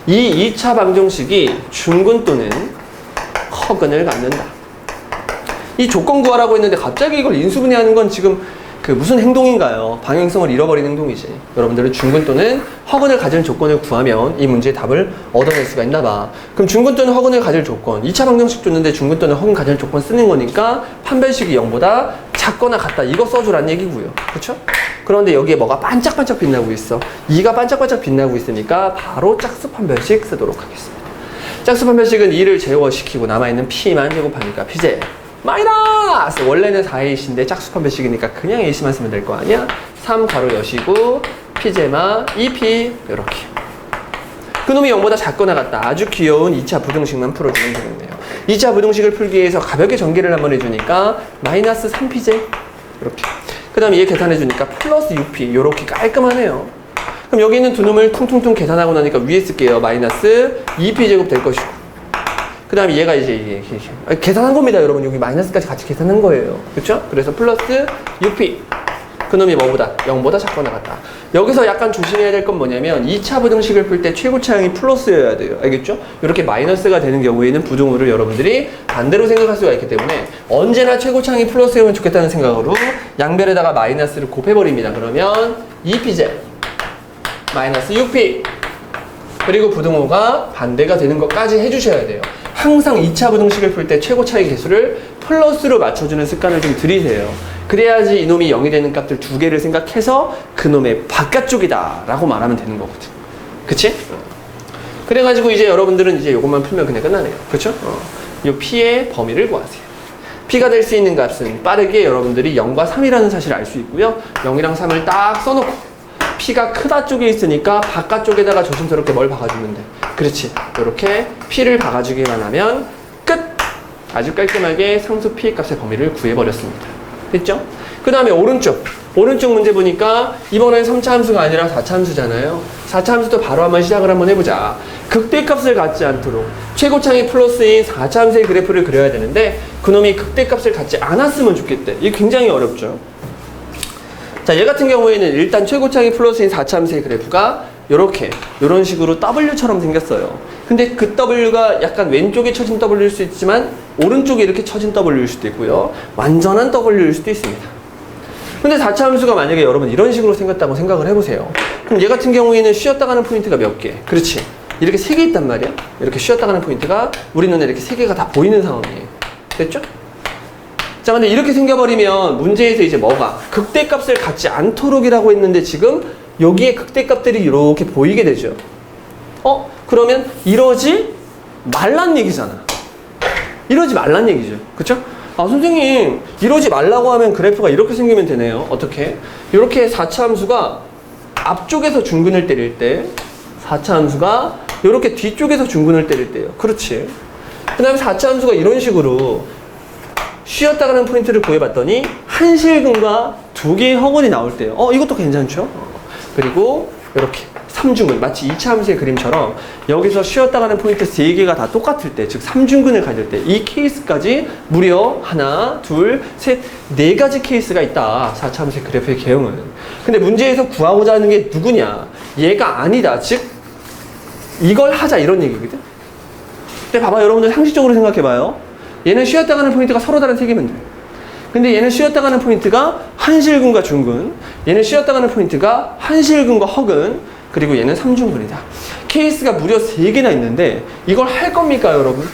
이 2차 방정식이 중근 또는 허근을 갖는다. 이 조건 구하라고 했는데 갑자기 이걸 인수분해하는 건 지금 그 무슨 행동인가요? 방향성을 잃어버린 행동이지. 여러분들은 중근 또는 허근을 가질 조건을 구하면 이 문제의 답을 얻어낼 수가 있나 봐. 그럼 중근 또는 허근을 가질 조건, 2차 방정식 줬는데 중근 또는 허근 가질 조건 쓰는 거니까 판별식이 0보다 작거나 같다. 이거 써주란 얘기고요. 그렇죠? 그런데 여기에 뭐가 반짝반짝 빛나고 있어. 2가 반짝반짝 빛나고 있으니까 바로 짝수 판별식 쓰도록 하겠습니다. 짝수 판별식은 2를 제곱시키고 남아있는 P만 제곱하니까 P제 마이너스! 원래는 4A인데 짝수 판별식이니까 그냥 A만 쓰면 될 거 아니야? 3 가로 여시고 P제마 2P 이렇게. 그놈이 0보다 작거나 같다. 아주 귀여운 2차 부등식만 풀어주면 되겠네요. 2차 부등식을 풀기 위해서 가볍게 전개를 한번 해주니까 마이너스 3P제 이렇게. 그 다음에 얘 계산해주니까 플러스 6P 이렇게 깔끔하네요. 그럼 여기 있는 두 놈을 퉁퉁퉁 계산하고 나니까 위에 쓸게요. 마이너스 2P제곱 될 것이고 그 다음에 얘가 이제 계산한 겁니다. 여러분 여기 마이너스까지 같이 계산한 거예요. 그렇죠? 그래서 플러스 6P 그놈이 뭐보다? 0보다 작거나 같다. 여기서 약간 조심해야 될 건 뭐냐면 2차 부등식을 풀 때 최고차항이 플러스여야 돼요. 알겠죠? 이렇게 마이너스가 되는 경우에는 부등호를 여러분들이 반대로 생각할 수가 있기 때문에 언제나 최고차항이 플러스여면 좋겠다는 생각으로 양변에다가 마이너스를 곱해버립니다. 그러면 2P제 마이너스 6P 그리고 부등호가 반대가 되는 것까지 해주셔야 돼요. 항상 2차 부등식을 풀 때 최고 차이 개수를 플러스로 맞춰주는 습관을 좀 들이세요. 그래야지 이놈이 0이 되는 값들 두 개를 생각해서 그놈의 바깥쪽이다 라고 말하면 되는 거거든. 그치? 그래가지고 이제 여러분들은 이제 이것만 풀면 그냥 끝나네요. 그쵸? 이 P의 범위를 구하세요. P가 될 수 있는 값은 빠르게 여러분들이 0과 3이라는 사실을 알 수 있고요. 0이랑 3을 딱 써놓고 P가 크다 쪽에 있으니까 바깥쪽에다가 조심스럽게 뭘 박아주면 돼. 그렇지. 이렇게 P를 박아주기만 하면 끝! 아주 깔끔하게 상수 P 값의 범위를 구해버렸습니다. 됐죠? 그 다음에 오른쪽 문제 보니까 이번엔 3차 함수가 아니라 4차 함수잖아요. 4차 함수도 바로 한번 시작을 한번 해보자. 극대값을 갖지 않도록 최고차항이 플러스인 4차 함수의 그래프를 그려야 되는데 그놈이 극대값을 갖지 않았으면 좋겠대. 이게 굉장히 어렵죠. 자, 얘 같은 경우에는 일단 최고차항이 플러스인 4차 함수의 그래프가 이런 식으로 W처럼 생겼어요. 근데 그 W가 약간 왼쪽에 처진 W일 수 있지만 오른쪽에 이렇게 처진 W일 수도 있고요. 완전한 W일 수도 있습니다. 근데 4차 함수가 만약에 여러분 이런 식으로 생겼다고 생각을 해보세요. 그럼 얘 같은 경우에는 쉬었다 가는 포인트가 몇 개? 그렇지. 이렇게 3개 있단 말이야. 이렇게 쉬었다 가는 포인트가 우리 눈에 이렇게 3개가 다 보이는 상황이에요. 됐죠? 자, 근데 이렇게 생겨버리면 문제에서 이제 뭐가? 극대값을 갖지 않도록이라고 했는데 지금 여기에 극대값들이 이렇게 보이게 되죠. 그러면 이러지 말란 얘기잖아. 이러지 말란 얘기죠. 그쵸? 아, 선생님, 이러지 말라고 하면 그래프가 이렇게 생기면 되네요. 어떻게? 이렇게 4차 함수가 앞쪽에서 중근을 때릴 때 4차 함수가 이렇게 뒤쪽에서 중근을 때릴 때요. 그렇지. 그 다음에 4차 함수가 이런 식으로 쉬었다 가는 포인트를 구해봤더니 한 실근과 두 개의 허근이 나올 때요. 이것도 괜찮죠? 그리고 이렇게 3중근, 마치 2차 함수의 그림처럼 여기서 쉬었다 가는 포인트 3개가 다 똑같을 때, 즉 3중근을 가질 때 이 케이스까지 무려 하나, 둘, 셋, 4가지 케이스가 있다. 4차 함수의 그래프의 개형은. 근데 문제에서 구하고자 하는 게 누구냐? 얘가 아니다. 즉 이걸 하자 이런 얘기거든. 근데 봐봐, 여러분들 상식적으로 생각해봐요. 얘는 쉬었다 가는 포인트가 서로 다른 3개면 돼. 근데 얘는 쉬었다 가는 포인트가 한실근과 중근, 얘는 쉬었다 가는 포인트가 한실근과 허근, 그리고 얘는 3중근이다. 케이스가 무려 3개나 있는데 이걸 할 겁니까, 여러분?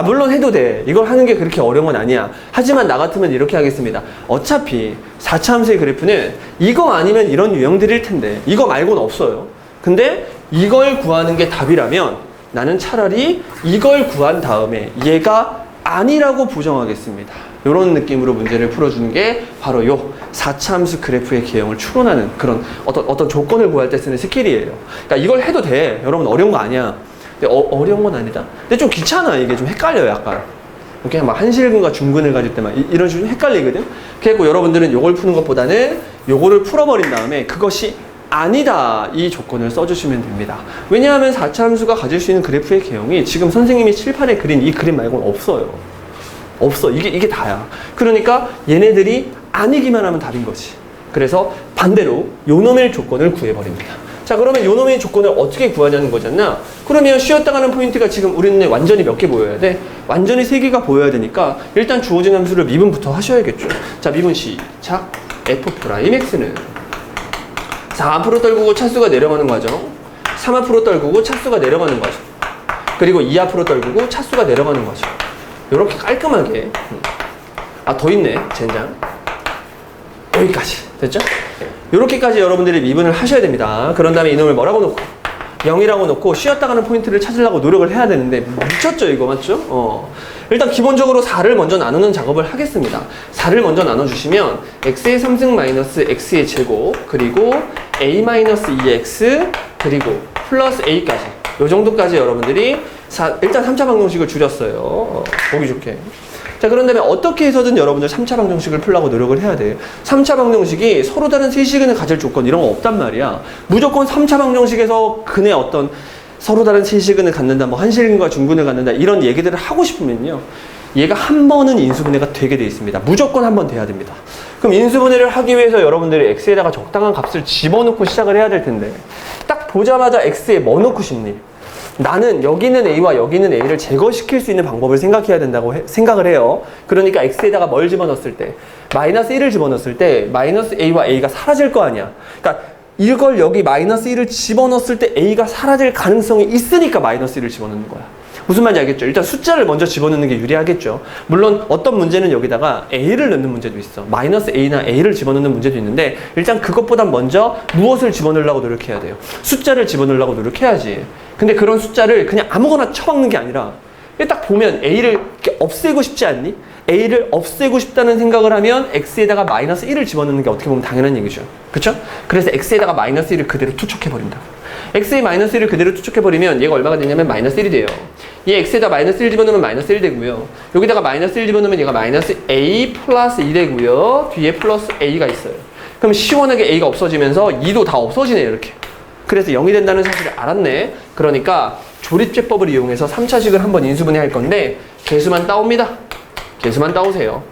물론 해도 돼. 이걸 하는 게 그렇게 어려운 건 아니야. 하지만 나 같으면 이렇게 하겠습니다. 어차피 4차 함수의 그래프는 이거 아니면 이런 유형들일 텐데 이거 말고는 없어요. 근데 이걸 구하는 게 답이라면 나는 차라리 이걸 구한 다음에 얘가 아니라고 부정하겠습니다. 이런 느낌으로 문제를 풀어주는 게 바로 요 4차 함수 그래프의 개형을 추론하는 그런 어떤 조건을 구할 때 쓰는 스킬이에요. 그러니까 이걸 해도 돼. 여러분 어려운 거 아니야. 근데 어려운 건 아니다. 근데 좀 귀찮아. 이게 좀 헷갈려요, 약간. 오케이? 막 한실근과 중근을 가질 때만 이런 식으로 헷갈리거든? 그래서 여러분들은 요걸 푸는 것보다는 요거를 풀어버린 다음에 그것이 아니다 이 조건을 써주시면 됩니다. 왜냐하면 4차 함수가 가질 수 있는 그래프의 개형이 지금 선생님이 칠판에 그린 이 그림 말고는 없어요. 없어. 이게 다야. 그러니까 얘네들이 아니기만 하면 답인 거지. 그래서 반대로 요놈의 조건을 구해버립니다. 자, 그러면 요놈의 조건을 어떻게 구하냐는 거잖아. 그러면 쉬었다 가는 포인트가 지금 우리는 완전히 몇 개 보여야 돼? 완전히 3개가 보여야 되니까 일단 주어진 함수를 미분부터 하셔야겠죠. 자, 미분 시작. f'x는 4 앞으로 떨구고 차수가 내려가는 과정, 3 앞으로 떨구고 차수가 내려가는 과정, 그리고 2 앞으로 떨구고 차수가 내려가는 과정. 요렇게 깔끔하게. 더 있네, 젠장. 여기까지. 됐죠? 요렇게까지 여러분들이 미분을 하셔야 됩니다. 그런 다음에 이놈을 뭐라고 놓고? 0이라고 놓고 쉬었다 가는 포인트를 찾으려고 노력을 해야 되는데 미쳤죠, 이거 맞죠? 일단 기본적으로 4를 먼저 나누는 작업을 하겠습니다. 4를 먼저 나눠주시면 x의 3승 마이너스 x의 제곱 그리고 a-2x 그리고 플러스 a까지 요 정도까지 여러분들이 일단 3차 방정식을 줄였어요. 보기 좋게. 자, 그런 다음에 어떻게 해서든 여러분들 3차 방정식을 풀려고 노력을 해야 돼. 3차 방정식이 서로 다른 세시근을 가질 조건 이런 거 없단 말이야. 무조건 3차 방정식에서 근의 어떤 서로 다른 세시근을 갖는다, 뭐 한실근과 중근을 갖는다 이런 얘기들을 하고 싶으면요. 얘가 한 번은 인수분해가 되게 돼 있습니다. 무조건 한 번 돼야 됩니다. 그럼 인수분해를 하기 위해서 여러분들이 x에다가 적당한 값을 집어넣고 시작을 해야 될 텐데 딱 보자마자 x에 뭐 넣고 싶니? 나는 여기 있는 a와 여기 있는 a를 제거시킬 수 있는 방법을 생각해야 된다고 생각을 해요. 그러니까 x에다가 뭘 집어넣었을 때 마이너스 1을 집어넣었을 때 마이너스 a와 a가 사라질 거 아니야. 그러니까 이걸 여기 마이너스 1을 집어넣었을 때 a가 사라질 가능성이 있으니까 마이너스 1을 집어넣는 거야. 무슨 말인지 알겠죠? 일단 숫자를 먼저 집어넣는 게 유리하겠죠. 물론 어떤 문제는 여기다가 a를 넣는 문제도 있어. 마이너스 a나 a를 집어넣는 문제도 있는데 일단 그것보단 먼저 무엇을 집어넣으려고 노력해야 돼요? 숫자를 집어넣으려고 노력해야지. 근데 그런 숫자를 그냥 아무거나 쳐박는 게 아니라 딱 보면 a를 이렇게 없애고 싶지 않니? a를 없애고 싶다는 생각을 하면 x에다가 마이너스 1을 집어넣는 게 어떻게 보면 당연한 얘기죠. 그쵸? 그래서 x에다가 마이너스 1을 그대로 투척해버린다. x에 마이너스 1을 그대로 투척해버리면 얘가 얼마가 되냐면 마이너스 1이 돼요. 얘 x에다 마이너스 1 집어넣으면 마이너스 1 되고요. 여기다가 마이너스 1 집어넣으면 얘가 마이너스 a 플러스 2 되고요. 뒤에 플러스 a가 있어요. 그럼 시원하게 a가 없어지면서 2도 다 없어지네요, 이렇게. 그래서 0이 된다는 사실을 알았네. 그러니까 조립제법을 이용해서 3차식을 한번 인수분해할 건데 개수만 따옵니다. 개수만 따오세요.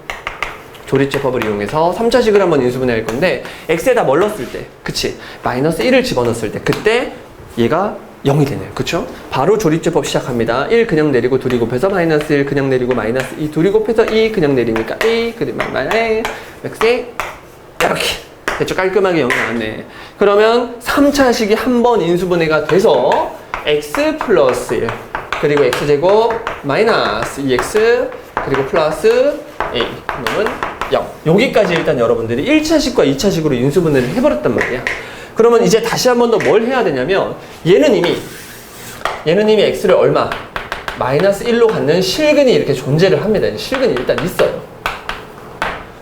조립제법을 이용해서 3차식을 한번 인수분해할 건데 x에다 뭘 넣었을 때, 그치? 마이너스 1을 집어넣었을 때 그때 얘가 0이 되네요. 그쵸? 바로 조립제법 시작합니다. 1 그냥 내리고 둘이 곱해서 마이너스 1 그냥 내리고 마이너스 2 둘이 곱해서 2 그냥 내리니까 a 그리고 마이너스 이렇게 대충 깔끔하게 0이 나왔네. 그러면 3차식이 한 번 인수분해가 돼서 x 플러스 1 그리고 x제곱 마이너스 2x 그리고 플러스 a 그러면 0. 여기까지 일단 여러분들이 1차식과 2차식으로 인수분해를 해버렸단 말이야. 그러면 이제 다시 한 번 더 뭘 해야 되냐면 얘는 이미 x를 얼마? 마이너스 1로 갖는 실근이 이렇게 존재를 합니다. 실근이 일단 있어요.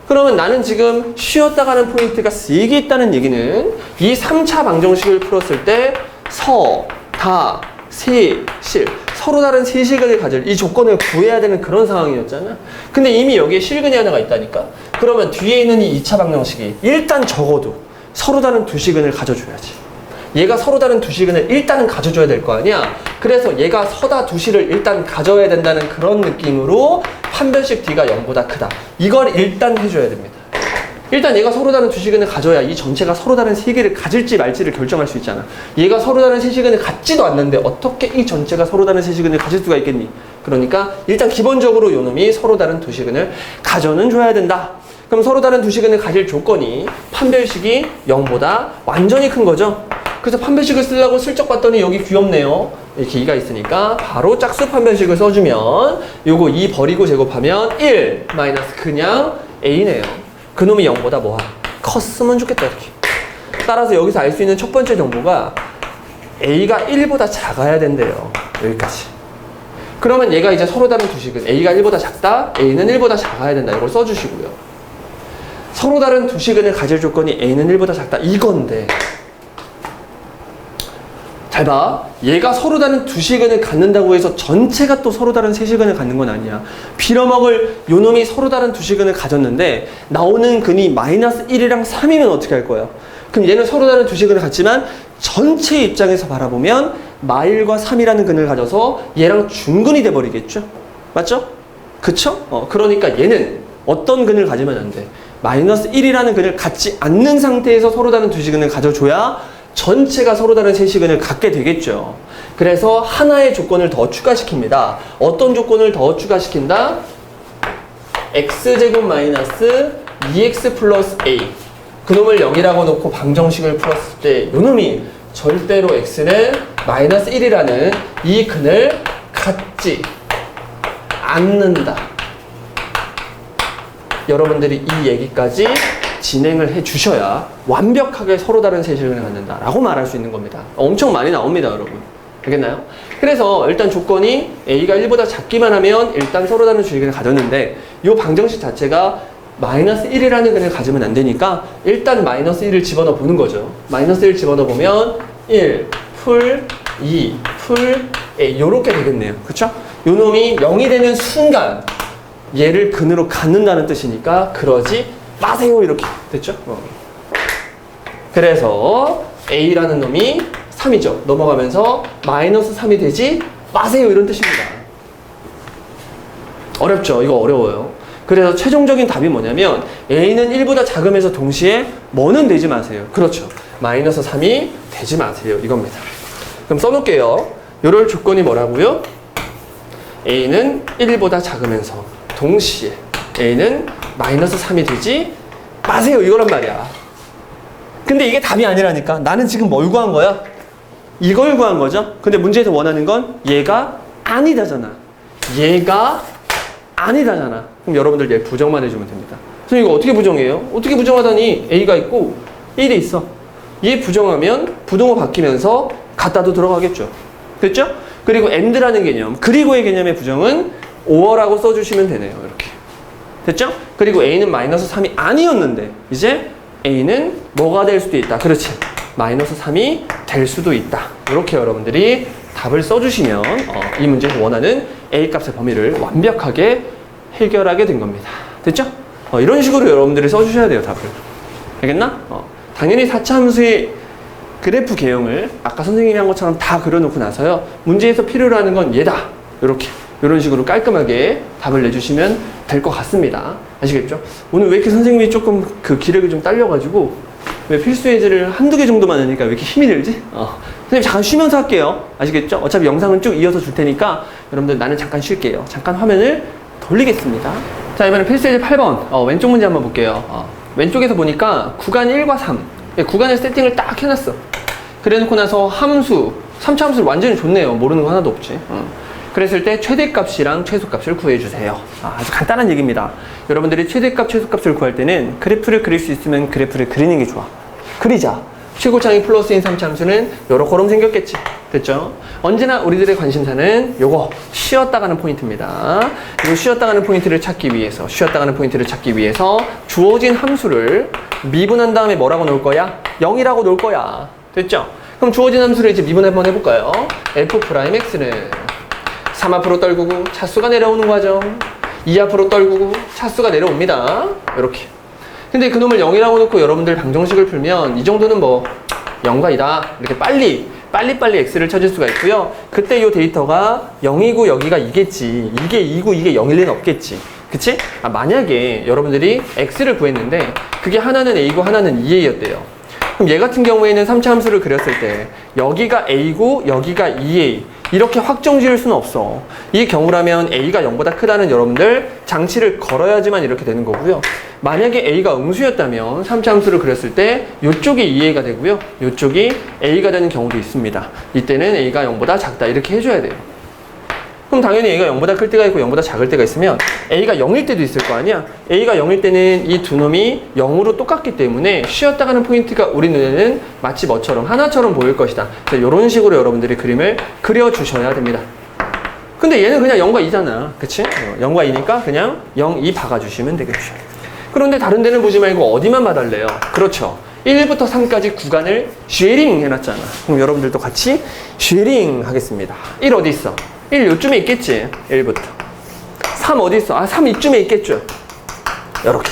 그러면 나는 지금 쉬었다 가는 포인트가 3개 있다는 얘기는 이 3차 방정식을 풀었을 때 서, 다, 세, 실 서로 다른 세실근을 가질 이 조건을 구해야 되는 그런 상황이었잖아. 근데 이미 여기에 실근이 하나가 있다니까. 그러면 뒤에 있는 이 2차 방정식이 일단 적어도 서로 다른 두 시근을 가져줘야지. 얘가 서로 다른 두 시근을 일단은 가져줘야 될 거 아니야. 그래서 얘가 서다 두 시를 일단 가져야 된다는 그런 느낌으로 판별식 D가 0보다 크다. 이걸 일단 해줘야 됩니다. 일단 얘가 서로 다른 두 시근을 가져야 이 전체가 서로 다른 세 개를 가질지 말지를 결정할 수 있잖아. 얘가 서로 다른 세 시근을 갖지도 않는데 어떻게 이 전체가 서로 다른 세 시근을 가질 수가 있겠니? 그러니까 일단 기본적으로 요놈이 서로 다른 두 시근을 가져는 줘야 된다. 그럼 서로 다른 두 시근을 가질 조건이 판별식이 0보다 완전히 큰 거죠. 그래서 판별식을 쓰려고 슬쩍 봤더니 여기 귀엽네요. 이렇게 2가 있으니까 바로 짝수 판별식을 써주면 요거 2 버리고 제곱하면 1 마이너스 그냥 a네요. 그놈이 0보다 뭐야? 컸으면 좋겠다 이렇게. 따라서 여기서 알 수 있는 첫 번째 정보가 a가 1보다 작아야 된대요. 여기까지. 그러면 얘가 이제 서로 다른 두 식은 a가 1보다 작다, a는 1보다 작아야 된다. 이걸 써주시고요. 서로 다른 두 시근을 가질 조건이 a는 1보다 작다. 이건데 잘 잘 봐. 얘가 서로 다른 두 시근을 갖는다고 해서 전체가 또 서로 다른 세 시근을 갖는 건 아니야. 빌어먹을 요놈이 서로 다른 두 시근을 가졌는데 나오는 근이 마이너스 1이랑 3이면 어떻게 할 거야? 그럼 얘는 서로 다른 두 시근을 갖지만 전체 입장에서 바라보면 마1과 3이라는 근을 가져서 얘랑 중근이 돼버리겠죠? 맞죠? 그쵸? 그러니까 얘는 어떤 근을 가지면 안 돼? 마이너스 1이라는 근을 갖지 않는 상태에서 서로 다른 두 시근을 가져줘야 전체가 서로 다른 세 시근을 갖게 되겠죠. 그래서 하나의 조건을 더 추가시킵니다. 어떤 조건을 더 추가시킨다? x제곱 마이너스 2x 플러스 a. 그놈을 0이라고 놓고 방정식을 풀었을 때 요놈이 절대로 x는 마이너스 1이라는 이 근을 갖지 않는다. 여러분들이 이 얘기까지 진행을 해 주셔야 완벽하게 서로 다른 세시근을 갖는다 라고 말할 수 있는 겁니다. 엄청 많이 나옵니다, 여러분. 알겠나요? 그래서 일단 조건이 a가 1보다 작기만 하면 일단 서로 다른 주식을 가졌는데 이 방정식 자체가 마이너스 1이라는 근을 가지면 안 되니까 일단 마이너스 1을 집어넣어 보는 거죠. 마이너스 1 집어넣어 보면 1, 풀, 2, 풀, a 요렇게 되겠네요. 그쵸? 요 놈이 0이 되는 순간 얘를 근으로 갖는다는 뜻이니까 그러지 마세요 이렇게 됐죠? 그래서 a라는 놈이 3이죠. 넘어가면서 마이너스 3이 되지 마세요 이런 뜻입니다. 어렵죠? 이거 어려워요. 그래서 최종적인 답이 뭐냐면 a는 1보다 작으면서 동시에 뭐는 되지 마세요. 그렇죠. 마이너스 3이 되지 마세요 이겁니다. 그럼 써놓을게요. 요럴 조건이 뭐라고요? a는 1보다 작으면서 동시에 a는 마이너스 3이 되지 마세요 이거란 말이야. 근데 이게 답이 아니라니까. 나는 지금 뭘 구한 거야? 이걸 구한 거죠. 근데 문제에서 원하는 건 얘가 아니다잖아. 얘가 아니다잖아. 그럼 여러분들 얘 부정만 해주면 됩니다. 선생님 이거 어떻게 부정해요? 어떻게 부정하다니 a가 있고 1이 있어. 얘 부정하면 부동호 바뀌면서 갖다도 들어가겠죠. 됐죠? 그리고 and라는 개념, 그리고의 개념의 부정은 or라고 써주시면 되네요. 이렇게. 됐죠? 그리고 a는 마이너스 3이 아니었는데 이제 a는 뭐가 될 수도 있다. 그렇지. 마이너스 3이 될 수도 있다. 이렇게 여러분들이 답을 써주시면 이 문제에서 원하는 a 값의 범위를 완벽하게 해결하게 된 겁니다. 됐죠? 이런 식으로 여러분들이 써주셔야 돼요. 답을. 알겠나? 당연히 4차 함수의 그래프 개형을 아까 선생님이 한 것처럼 다 그려놓고 나서요. 문제에서 필요로 하는 건 얘다. 이렇게. 이런 식으로 깔끔하게 답을 내주시면 될 것 같습니다. 아시겠죠? 오늘 왜 이렇게 선생님이 조금 그 기력이 좀 딸려가지고 왜 필수 예제를 한두 개 정도만 하니까 왜 이렇게 힘이 들지? 선생님 잠깐 쉬면서 할게요. 아시겠죠? 어차피 영상은 쭉 이어서 줄 테니까 여러분들 나는 잠깐 쉴게요. 잠깐 화면을 돌리겠습니다. 자, 이번엔 필수 예제 8번 왼쪽 문제 한번 볼게요. 왼쪽에서 보니까 구간 1과 3 구간의 세팅을 딱 해놨어. 그래놓고 나서 함수 3차 함수를 완전히 줬네요. 모르는 거 하나도 없지. 그랬을 때 최대값이랑 최소값을 구해주세요. 아주 간단한 얘기입니다. 여러분들이 최대값, 최소값을 구할 때는 그래프를 그릴 수 있으면 그래프를 그리는 게 좋아. 그리자. 최고창이 플러스인 3차 함수는 요렇게럼 생겼겠지. 됐죠? 언제나 우리들의 관심사는 요거 쉬었다 가는 포인트입니다. 이 쉬었다 가는 포인트를 찾기 위해서 주어진 함수를 미분한 다음에 뭐라고 놓을 거야? 0이라고 놓을 거야. 됐죠? 그럼 주어진 함수를 이제 미분 한번 해볼까요? f'x는 3 앞으로 떨구고 차수가 내려오는 과정, 2 앞으로 떨구고 차수가 내려옵니다. 이렇게. 근데 그놈을 0이라고 놓고 여러분들 방정식을 풀면 이 정도는 뭐 0과 2다. 이렇게 빨리 x를 찾을 수가 있고요. 그때 이 데이터가 0이고 여기가 2겠지. 이게 2고 이게 0일 리는 없겠지. 그치? 만약에 여러분들이 x를 구했는데 그게 하나는 a고 하나는 2a였대요. 그럼 얘 같은 경우에는 3차 함수를 그렸을 때 여기가 a고 여기가 2a 이렇게 확정 지을 수는 없어. 이 경우라면 a가 0보다 크다는 여러분들 장치를 걸어야지만 이렇게 되는 거고요. 만약에 a가 음수였다면 3차 함수를 그렸을 때 이쪽이 2a가 되고요. 이쪽이 a가 되는 경우도 있습니다. 이때는 a가 0보다 작다 이렇게 해줘야 돼요. 그럼 당연히 a가 0보다 클 때가 있고 0보다 작을 때가 있으면 a가 0일 때도 있을 거 아니야. a가 0일 때는 이 두 놈이 0으로 똑같기 때문에 쉬었다 가는 포인트가 우리 눈에는 마치 뭐처럼 하나처럼 보일 것이다. 이런 식으로 여러분들이 그림을 그려주셔야 됩니다. 근데 얘는 그냥 0과 2잖아. 그치? 0과 2니까 그냥 0, 2 박아주시면 되겠죠. 그런데 다른 데는 보지 말고 어디만 봐달래요? 그렇죠. 1부터 3까지 구간을 쉐링 해놨잖아. 그럼 여러분들도 같이 쉐링 하겠습니다. 1 어디 있어? 1 요쯤에 있겠지. 1부터 3 어디 있어? 3 이쯤에 있겠죠. 이렇게.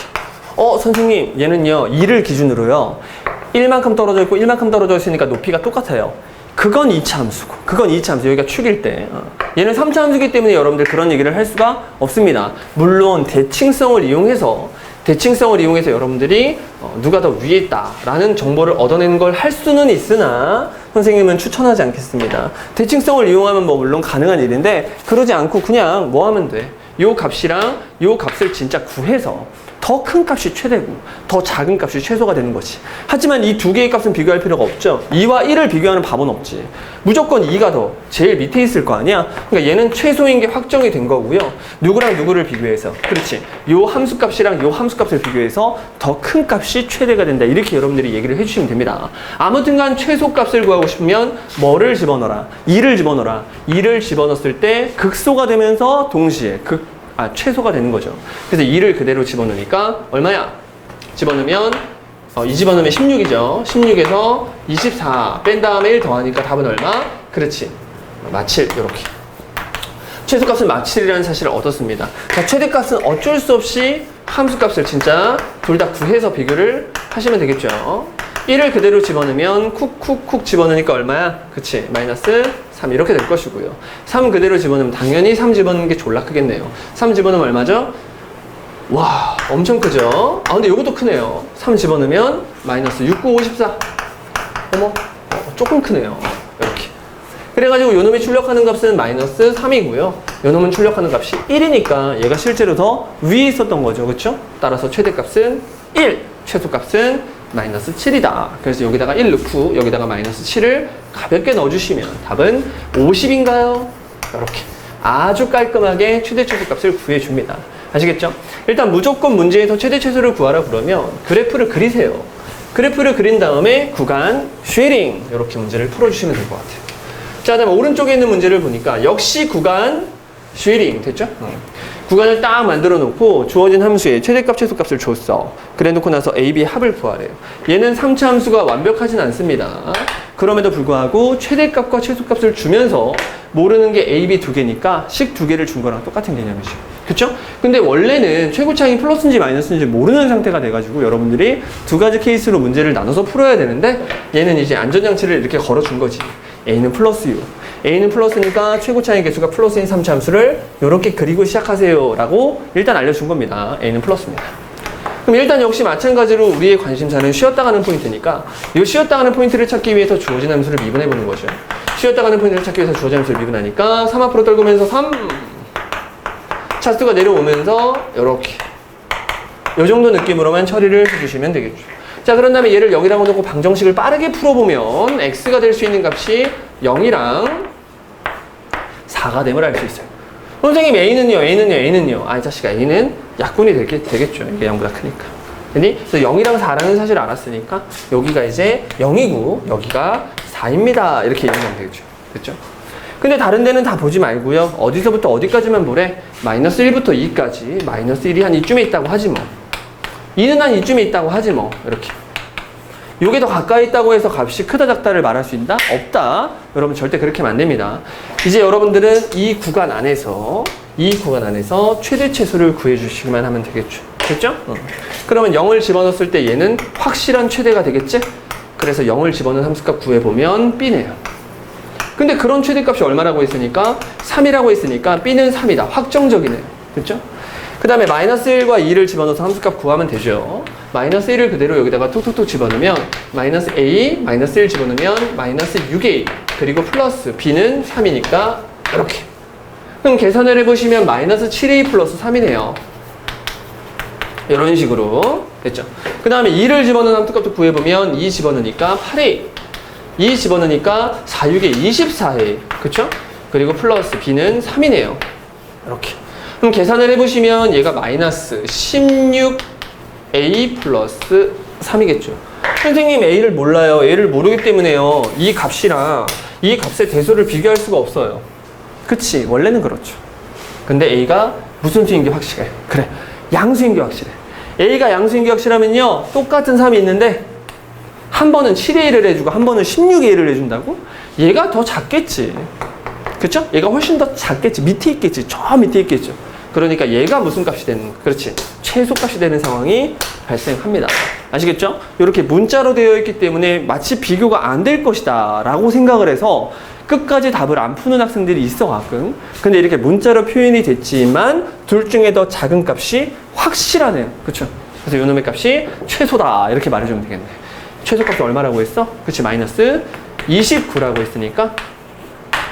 선생님 얘는요 2를 기준으로요 1만큼 떨어져 있고 1만큼 떨어져 있으니까 높이가 똑같아요. 그건 2차 함수고 그건 2차 함수. 여기가 축일 때 얘는 3차 함수이기 때문에 여러분들 그런 얘기를 할 수가 없습니다. 물론 대칭성을 이용해서 여러분들이 누가 더 위에 있다 라는 정보를 얻어내는 걸 할 수는 있으나 선생님은 추천하지 않겠습니다. 대칭성을 이용하면 뭐 물론 가능한 일인데 그러지 않고 그냥 뭐 하면 돼? 요 값이랑 요 값을 진짜 구해서 더 큰 값이 최대고 더 작은 값이 최소가 되는 거지. 하지만 이 두 개의 값은 비교할 필요가 없죠. 2와 1을 비교하는 밥은 없지. 무조건 2가 더 제일 밑에 있을 거 아니야. 그러니까 얘는 최소인 게 확정이 된 거고요. 누구랑 누구를 비교해서 그렇지. 요 함수값이랑 요 함수값을 비교해서 더 큰 값이 최대가 된다. 이렇게 여러분들이 얘기를 해주시면 됩니다. 아무튼간 최소값을 구하고 싶으면 뭐를 집어넣어라? 2를 집어넣어라. 2를 집어넣었을 때 극소가 되면서 동시에 최소가 되는 거죠. 그래서 2를 그대로 집어넣으니까 얼마야? 집어넣으면 2 집어넣으면 16이죠. 16에서 24 뺀 다음에 1 더하니까 답은 얼마? 그렇지. 마7 이렇게. 최소값은 마7이라는 사실을 얻었습니다. 자, 최대값은 어쩔 수 없이 함수값을 진짜 둘 다 구해서 비교를 하시면 되겠죠. 1을 그대로 집어넣으면 쿡쿡쿡 집어넣으니까 얼마야? 그치. 마이너스 3 이렇게 될 것이고요. 3 그대로 집어넣으면 당연히 3 집어넣는 게 졸라 크겠네요. 3 집어넣으면 얼마죠? 와 엄청 크죠? 근데 이것도 크네요. 3 집어넣으면 마이너스 6, 9, 54 어머 조금 크네요. 이렇게 그래가지고 요놈이 출력하는 값은 마이너스 3이고요 요놈은 출력하는 값이 1이니까 얘가 실제로 더 위에 있었던 거죠. 그쵸? 따라서 최대값은 1, 최소값은 마이너스 7이다. 그래서 여기다가 1 넣고 여기다가 마이너스 7을 가볍게 넣어주시면 답은 50인가요? 이렇게 아주 깔끔하게 최대 최소값을 구해줍니다. 아시겠죠? 일단 무조건 문제에서 최대 최소를 구하라 그러면 그래프를 그리세요. 그래프를 그린 다음에 구간 쉐링 이렇게 문제를 풀어주시면 될 것 같아요. 자, 그다음에 오른쪽에 있는 문제를 보니까 역시 구간 쉐링 됐죠? 구간을 딱 만들어 놓고 주어진 함수에 최대값 최소값을 줬어. 그래 놓고 나서 A, B 합을 구하래요. 얘는 3차 함수가 완벽하진 않습니다. 그럼에도 불구하고 최대값과 최소값을 주면서 모르는 게 A, B 두 개니까 식 두 개를 준 거랑 똑같은 개념이죠. 그쵸? 근데 원래는 최고차이 플러스인지 마이너스인지 모르는 상태가 돼가지고 여러분들이 두 가지 케이스로 문제를 나눠서 풀어야 되는데 얘는 이제 안전장치를 이렇게 걸어준 거지. A는 플러스 U. A는 플러스니까 최고차이 개수가 플러스인 3차 함수를 이렇게 그리고 시작하세요 라고 일단 알려준 겁니다. A는 플러스입니다. 그럼 일단 역시 마찬가지로 우리의 관심사는 쉬었다 가는 포인트니까 이 쉬었다 가는 포인트를 찾기 위해서 주어진 함수를 미분해 보는 거죠. 쉬었다 가는 포인트를 찾기 위해서 주어진 함수를 미분하니까 3 앞으로 떨구면서 3 차수가 내려오면서 이렇게 이 정도 느낌으로만 처리를 해주시면 되겠죠. 자, 그런 다음에 얘를 0이라고 놓고 방정식을 빠르게 풀어보면 x가 될 수 있는 값이 0이랑 4가 됨을 알 수 있어요. 선생님 A는요? 이 자식아 A는 약분이 되겠죠. 이게 0보다 크니까. 그래서 0이랑 4라는 사실을 알았으니까 여기가 이제 0이고 여기가 4입니다. 이렇게 얘기하면 되겠죠. 그렇죠? 근데 다른 데는 다 보지 말고요. 어디서부터 어디까지만 보래? 마이너스 1부터 2까지 마이너스 1이 한 이쯤에 있다고 하지 뭐. 2는 한 이쯤에 있다고 하지 뭐. 이렇게. 요게 더 가까이 있다고 해서 값이 크다 작다를 말할 수 있다? 없다. 여러분 절대 그렇게 하면 안 됩니다. 이제 여러분들은 이 구간 안에서 최대 최소를 구해주시기만 하면 되겠죠. 됐죠? 그러면 0을 집어넣었을 때 얘는 확실한 최대가 되겠지? 그래서 0을 집어넣은 함수값 구해보면 B네요. 근데 그런 최대값이 얼마라고 했으니까 3이라고 했으니까 B는 3이다. 확정적이네요. 그렇죠? 그 다음에 마이너스 1과 2를 집어넣어서 함수값 구하면 되죠. 마이너스 1을 그대로 여기다가 툭툭툭 집어넣으면 마이너스 A, 마이너스 1 집어넣으면 마이너스 6A 그리고 플러스 B는 3이니까 이렇게. 그럼 계산을 해보시면 마이너스 7A 플러스 3이네요. 이런 식으로 됐죠. 그 다음에 2를 집어넣은 함수값도 구해보면 2 집어넣으니까 8A 2 집어넣으니까 4, 6에 24에 그쵸? 그리고 플러스 B는 3이네요. 이렇게. 그럼 계산을 해보시면 얘가 마이너스 16A 플러스 3이겠죠. 선생님 A를 몰라요. A를 모르기 때문에요. 이 값이랑 이 값의 대소를 비교할 수가 없어요. 그치? 원래는 그렇죠. 근데 A가 무슨 수인 게 확실해. 그래. 양수인 게 확실해. A가 양수인 게 확실하면요. 똑같은 3이 있는데 한 번은 7A를 해주고 한 번은 16A를 해준다고? 얘가 더 작겠지. 그쵸? 얘가 훨씬 더 작겠지. 밑에 있겠지. 저 밑에 있겠죠. 그러니까 얘가 무슨 값이 되는 거야? 그렇지. 최소값이 되는 상황이 발생합니다. 아시겠죠? 이렇게 문자로 되어 있기 때문에 마치 비교가 안 될 것이다 라고 생각을 해서 끝까지 답을 안 푸는 학생들이 있어 가끔. 근데 이렇게 문자로 표현이 됐지만 둘 중에 더 작은 값이 확실하네요. 그쵸? 그래서 요놈의 값이 최소다 이렇게 말해주면 되겠네. 최소값이 얼마라고 했어? 그치, 마이너스 29라고 했으니까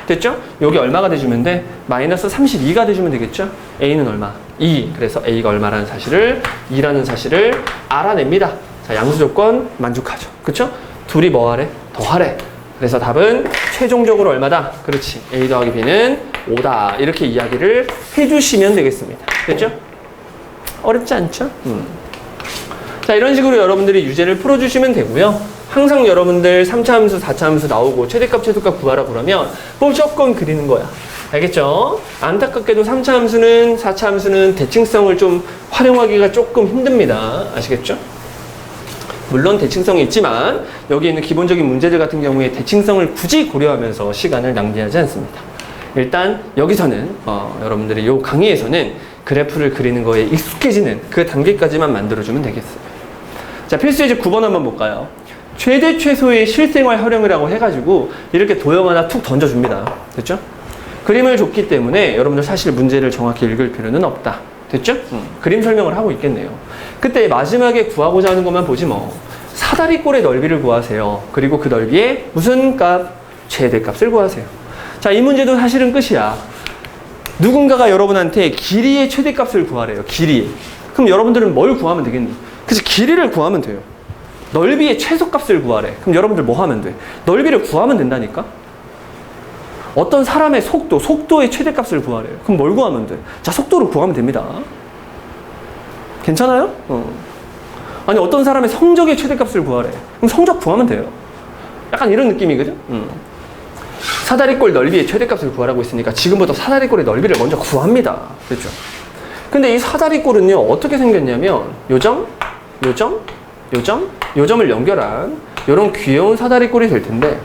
됐죠? 여기 얼마가 돼주면 돼? 마이너스 32가 돼주면 되겠죠? A는 얼마? 2. 그래서 A가 얼마라는 사실을 2라는 사실을 알아냅니다. 자, 양수 조건 만족하죠. 그쵸? 둘이 뭐 하래? 더 하래. 그래서 답은 최종적으로 얼마다? 그렇지. A 더하기 B는 5다. 이렇게 이야기를 해주시면 되겠습니다. 됐죠? 어렵지 않죠? 자, 이런 식으로 여러분들이 유제를 풀어주시면 되고요. 항상 여러분들 3차 함수, 4차 함수 나오고 최대값, 최소값 구하라 그러면 무조건 그리는 거야. 알겠죠? 안타깝게도 3차 함수는, 4차 함수는 대칭성을 좀 활용하기가 조금 힘듭니다. 아시겠죠? 물론 대칭성이 있지만 여기 있는 기본적인 문제들 같은 경우에 대칭성을 굳이 고려하면서 시간을 낭비하지 않습니다. 일단 여기서는 여러분들이 이 강의에서는 그래프를 그리는 거에 익숙해지는 그 단계까지만 만들어주면 되겠어요. 자, 필수 예제 9번 한번 볼까요? 최대 최소의 실생활 활용이라고 해가지고 이렇게 도형 하나 툭 던져줍니다. 됐죠? 그림을 줬기 때문에 여러분들 사실 문제를 정확히 읽을 필요는 없다. 됐죠? 그림 설명을 하고 있겠네요. 그때 마지막에 구하고자 하는 것만 보지 뭐. 사다리꼴의 넓이를 구하세요. 그리고 그 넓이의 무슨 값? 최대값을 구하세요. 자, 이 문제도 사실은 끝이야. 누군가가 여러분한테 길이의 최대값을 구하래요. 길이. 그럼 여러분들은 뭘 구하면 되겠니? 그치, 길이를 구하면 돼요. 넓이의 최소값을 구하래. 그럼 여러분들 뭐 하면 돼? 넓이를 구하면 된다니까? 어떤 사람의 속도의 최대값을 구하래요. 그럼 뭘 구하면 돼? 자, 속도를 구하면 됩니다. 괜찮아요? 아니, 어떤 사람의 성적의 최대값을 구하래. 그럼 성적 구하면 돼요. 약간 이런 느낌이거든? 사다리꼴 넓이의 최대값을 구하라고 했으니까 지금부터 사다리꼴의 넓이를 먼저 구합니다. 그렇죠? 근데 이 사다리꼴은요, 어떻게 생겼냐면 요점, 요점, 요점, 요점을 연결한 이런 귀여운 사다리꼴이 될 텐데,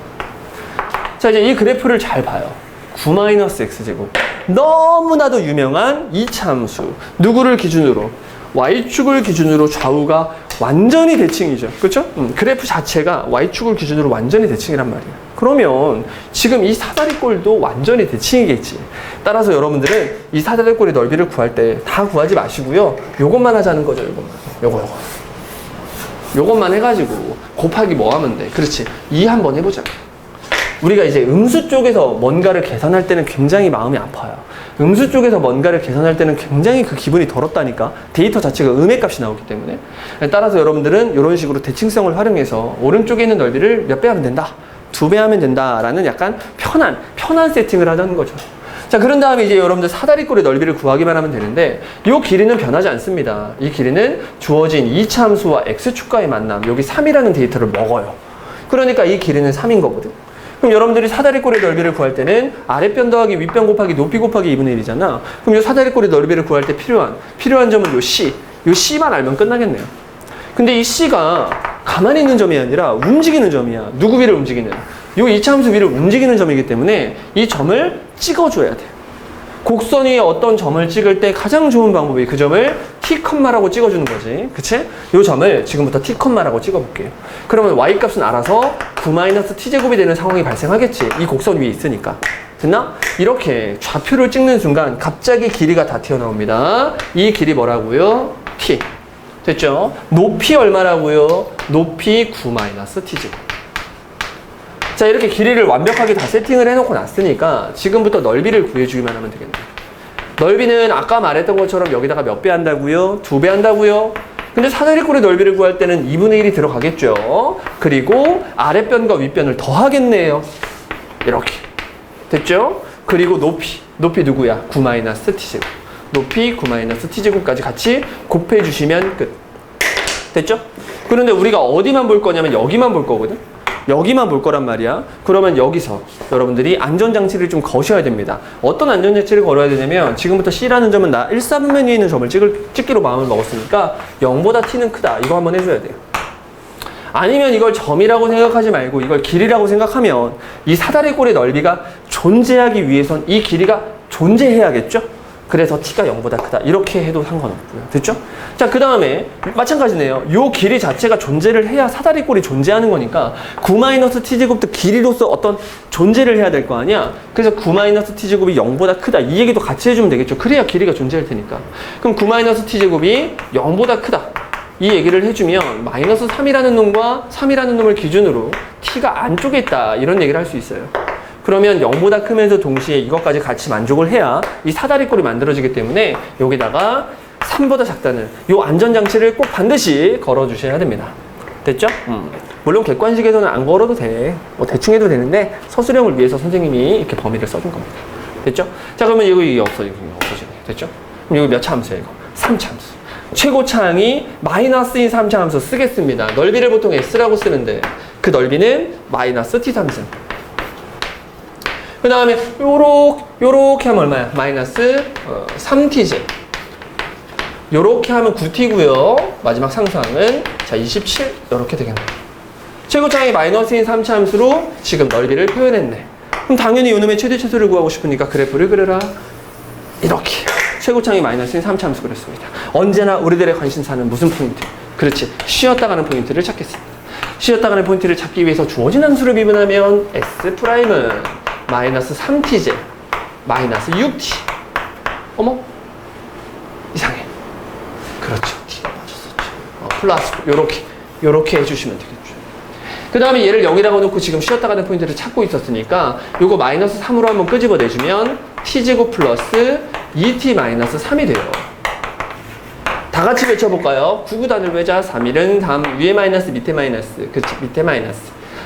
자, 이제 이 그래프를 잘 봐요. 9-x제곱. 너무나도 유명한 2차 함수. 누구를 기준으로? y축을 기준으로 좌우가 완전히 대칭이죠. 그렇죠? 그래프 자체가 y축을 기준으로 완전히 대칭이란 말이에요. 그러면 지금 이 사다리꼴도 완전히 대칭이겠지. 따라서 여러분들은 이 사다리꼴의 넓이를 구할 때 다 구하지 마시고요. 요것만 하자는 거죠. 요것만. 요것만 해가지고 곱하기 뭐 하면 돼? 그렇지. 2 한번 해보자. 우리가 이제 음수 쪽에서 뭔가를 계산할 때는 굉장히 마음이 아파요. 음수 쪽에서 뭔가를 계산할 때는 굉장히 그 기분이 더럽다니까. 데이터 자체가 음의 값이 나오기 때문에. 따라서 여러분들은 이런 식으로 대칭성을 활용해서 오른쪽에 있는 넓이를 몇 배 하면 된다? 2배 하면 된다라는 약간 편한 세팅을 하자는 거죠. 자, 그런 다음에 이제 여러분들 사다리꼴의 넓이를 구하기만 하면 되는데 이 길이는 변하지 않습니다. 이 길이는 주어진 2차 함수와 x축과의 만남, 여기 3이라는 데이터를 먹어요. 그러니까 이 길이는 3인 거거든. 그럼 여러분들이 사다리꼴의 넓이를 구할 때는 아랫변 더하기 윗변 곱하기 높이 곱하기 2분의 1이잖아. 그럼 이 사다리꼴의 넓이를 구할 때 필요한 점은 요 C만 알면 끝나겠네요. 근데 이 C가 가만히 있는 점이 아니라 움직이는 점이야. 누구 위를 움직이는? 요 2차 함수 위를 움직이는 점이기 때문에 이 점을 찍어줘야 돼. 곡선이 어떤 점을 찍을 때 가장 좋은 방법이 그 점을 T컴마라고 찍어주는 거지. 그치? 이 점을 지금부터 T컴마라고 찍어볼게요. 그러면 Y값은 알아서 9-T제곱이 되는 상황이 발생하겠지. 이 곡선 위에 있으니까. 됐나? 이렇게 좌표를 찍는 순간 갑자기 길이가 다 튀어나옵니다. 이 길이 뭐라고요? T. 됐죠? 높이 얼마라고요? 높이 9-T제곱. 자, 이렇게 길이를 완벽하게 다 세팅을 해놓고 놨으니까 지금부터 넓이를 구해주기만 하면 되겠네. 넓이는 아까 말했던 것처럼 여기다가 몇 배 한다고요? 2배 한다고요? 근데 사다리꼴의 넓이를 구할 때는 2분의 1이 들어가겠죠. 그리고 아랫변과 윗변을 더하겠네요. 이렇게. 됐죠? 그리고 높이 누구야? 9-t제곱. 높이 9-t제곱까지 같이 곱해주시면 끝. 됐죠? 그런데 우리가 어디만 볼 거냐면 여기만 볼 거거든? 여기만 볼 거란 말이야. 그러면 여기서 여러분들이 안전장치를 좀 거셔야 됩니다. 어떤 안전장치를 걸어야 되냐면 지금부터 C라는 점은 나 1,4분면에 있는 점을 찍기로 마음을 먹었으니까 0보다 T는 크다. 이거 한번 해줘야 돼요. 아니면 이걸 점이라고 생각하지 말고 이걸 길이라고 생각하면 이 사다리꼴의 넓이가 존재하기 위해선 이 길이가 존재해야겠죠? 그래서 t가 0보다 크다. 이렇게 해도 상관없고요. 됐죠? 자, 그 다음에 마찬가지네요. 이 길이 자체가 존재를 해야 사다리꼴이 존재하는 거니까 9-t제곱도 길이로서 어떤 존재를 해야 될 거 아니야? 그래서 9-t제곱이 0보다 크다. 이 얘기도 같이 해주면 되겠죠. 그래야 길이가 존재할 테니까. 그럼 9-t제곱이 0보다 크다. 이 얘기를 해주면 마이너스 3이라는 놈과 3이라는 놈을 기준으로 t가 안쪽에 있다. 이런 얘기를 할 수 있어요. 그러면 0보다 크면서 동시에 이것까지 같이 만족을 해야 이 사다리꼴이 만들어지기 때문에 여기다가 3보다 작다는 이 안전장치를 꼭 반드시 걸어주셔야 됩니다. 됐죠? 물론 객관식에서는 안 걸어도 돼. 뭐 대충 해도 되는데 서술형을 위해서 선생님이 이렇게 범위를 써준 겁니다. 됐죠? 자, 그러면 이게 없어지네. 됐죠? 그럼 이거 몇 차 함수예요? 이거? 3차 함수. 최고차항이 마이너스인 3차 함수 쓰겠습니다. 넓이를 보통 s라고 쓰는데 그 넓이는 마이너스 t3승. 그 다음에 요렇게 하면 얼마야? 마이너스 3tj. 요렇게 하면 9t고요. 마지막 상수항은 자 27 요렇게 되겠네요. 최고차항이 마이너스인 3차 함수로 지금 넓이를 표현했네. 그럼 당연히 요놈의 최대 최소를 구하고 싶으니까 그래프를 그려라. 이렇게 최고차항이 마이너스인 3차 함수 그렸습니다. 언제나 우리들의 관심사는 무슨 포인트? 그렇지. 쉬었다 가는 포인트를 찾겠습니다. 쉬었다 가는 포인트를 찾기 위해서 주어진 함수를 미분하면 S'은 마이너스 3tj 마이너스 6t. 어머? 이상해. 그렇죠. t가 맞았었죠. 플러스 요렇게 해주시면 되겠죠. 그 다음에 얘를 0이라고 놓고 지금 쉬었다 가는 포인트를 찾고 있었으니까 요거 마이너스 3으로 한번 끄집어내주면 t제곱 플러스 2t 마이너스 3이 돼요. 다 같이 외쳐볼까요? 9구단을 외자 3일은 다음 위에 마이너스 밑에 마이너스. 그치, 밑에 마이너스.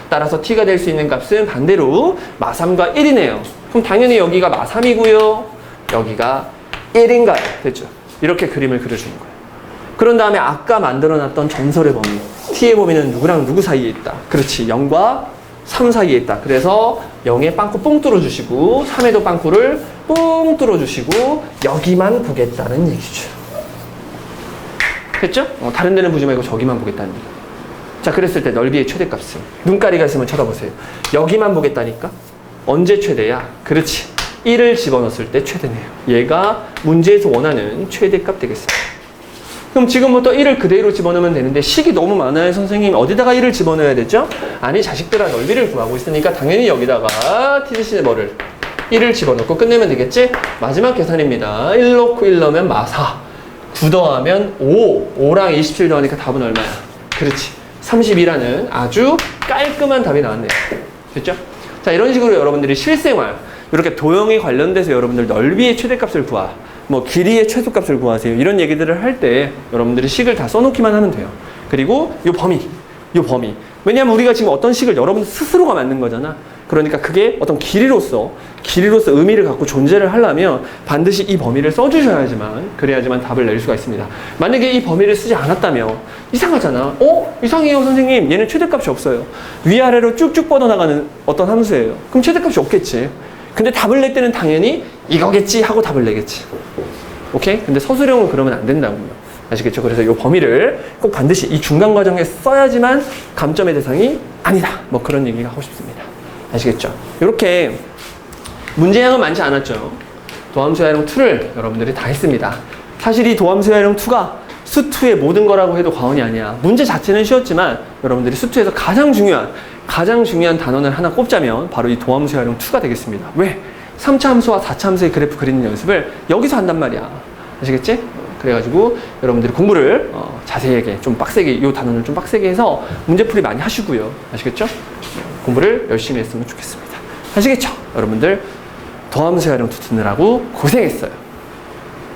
따라서 t가 될 수 있는 값은 반대로 마3과 1이네요. 그럼 당연히 여기가 마3이고요. 여기가 1인가요? 됐죠? 이렇게 그림을 그려주는 거예요. 그런 다음에 아까 만들어놨던 전설의 범위. t의 범위는 누구랑 누구 사이에 있다. 그렇지. 0과 3 사이에 있다. 그래서 0에 빵꾸 뽕 뚫어주시고 3에도 빵꾸를 뽕 뚫어주시고 여기만 보겠다는 얘기죠. 됐죠? 다른 데는 보지 말고 저기만 보겠다는 얘기. 자, 그랬을 때 넓이의 최대값은 눈가리가 있으면 쳐다보세요. 여기만 보겠다니까? 언제 최대야? 그렇지. 1을 집어넣었을 때 최대네요. 얘가 문제에서 원하는 최대값 되겠습니다. 그럼 지금부터 1을 그대로 집어넣으면 되는데 식이 너무 많아요. 선생님 어디다가 1을 집어넣어야 되죠? 아니 자식들아 넓이를 구하고 있으니까 당연히 여기다가 t 대신에 뭐를? 1을 집어넣고 끝내면 되겠지? 마지막 계산입니다. 1 넣고 1 넣으면 마4 9 더하면 5랑 27 더하니까 답은 얼마야? 그렇지. 32라는 아주 깔끔한 답이 나왔네요. 됐죠? 자, 이런 식으로 여러분들이 실생활 이렇게 도형에 관련돼서 여러분들 넓이의 최대값을 구하, 뭐 길이의 최소값을 구하세요. 이런 얘기들을 할 때 여러분들이 식을 다 써놓기만 하면 돼요. 그리고 요 범위. 왜냐하면 우리가 지금 어떤 식을 여러분 스스로가 만든 거잖아. 그러니까 그게 어떤 길이로서 의미를 갖고 존재를 하려면 반드시 이 범위를 써주셔야지만 그래야지만 답을 낼 수가 있습니다. 만약에 이 범위를 쓰지 않았다면 이상하잖아. 이상해요 선생님. 얘는 최대값이 없어요. 위아래로 쭉쭉 뻗어나가는 어떤 함수예요. 그럼 최대값이 없겠지. 근데 답을 낼 때는 당연히 이거겠지 하고 답을 내겠지. 오케이? 근데 서술형은 그러면 안 된다고요. 아시겠죠? 그래서 이 범위를 꼭 반드시 이 중간 과정에 써야지만 감점의 대상이 아니다. 뭐 그런 얘기가 하고 싶습니다. 아시겠죠? 이렇게 문제량은 많지 않았죠. 도함수야형 2를 여러분들이 다 했습니다. 사실 이 도함수야형 2가 수2의 모든 거라고 해도 과언이 아니야. 문제 자체는 쉬웠지만 여러분들이 수2에서 가장 중요한 단원을 하나 꼽자면 바로 이 도함수야형 2가 되겠습니다. 왜? 3차 함수와 4차 함수의 그래프 그리는 연습을 여기서 한단 말이야. 아시겠지? 그래가지고 여러분들이 공부를 자세하게 좀 빡세게 이 단원을 좀 빡세게 해서 문제풀이 많이 하시고요. 아시겠죠? 공부를 열심히 했으면 좋겠습니다. 아시겠죠? 여러분들 도함수야형 2 듣느라고 고생했어요.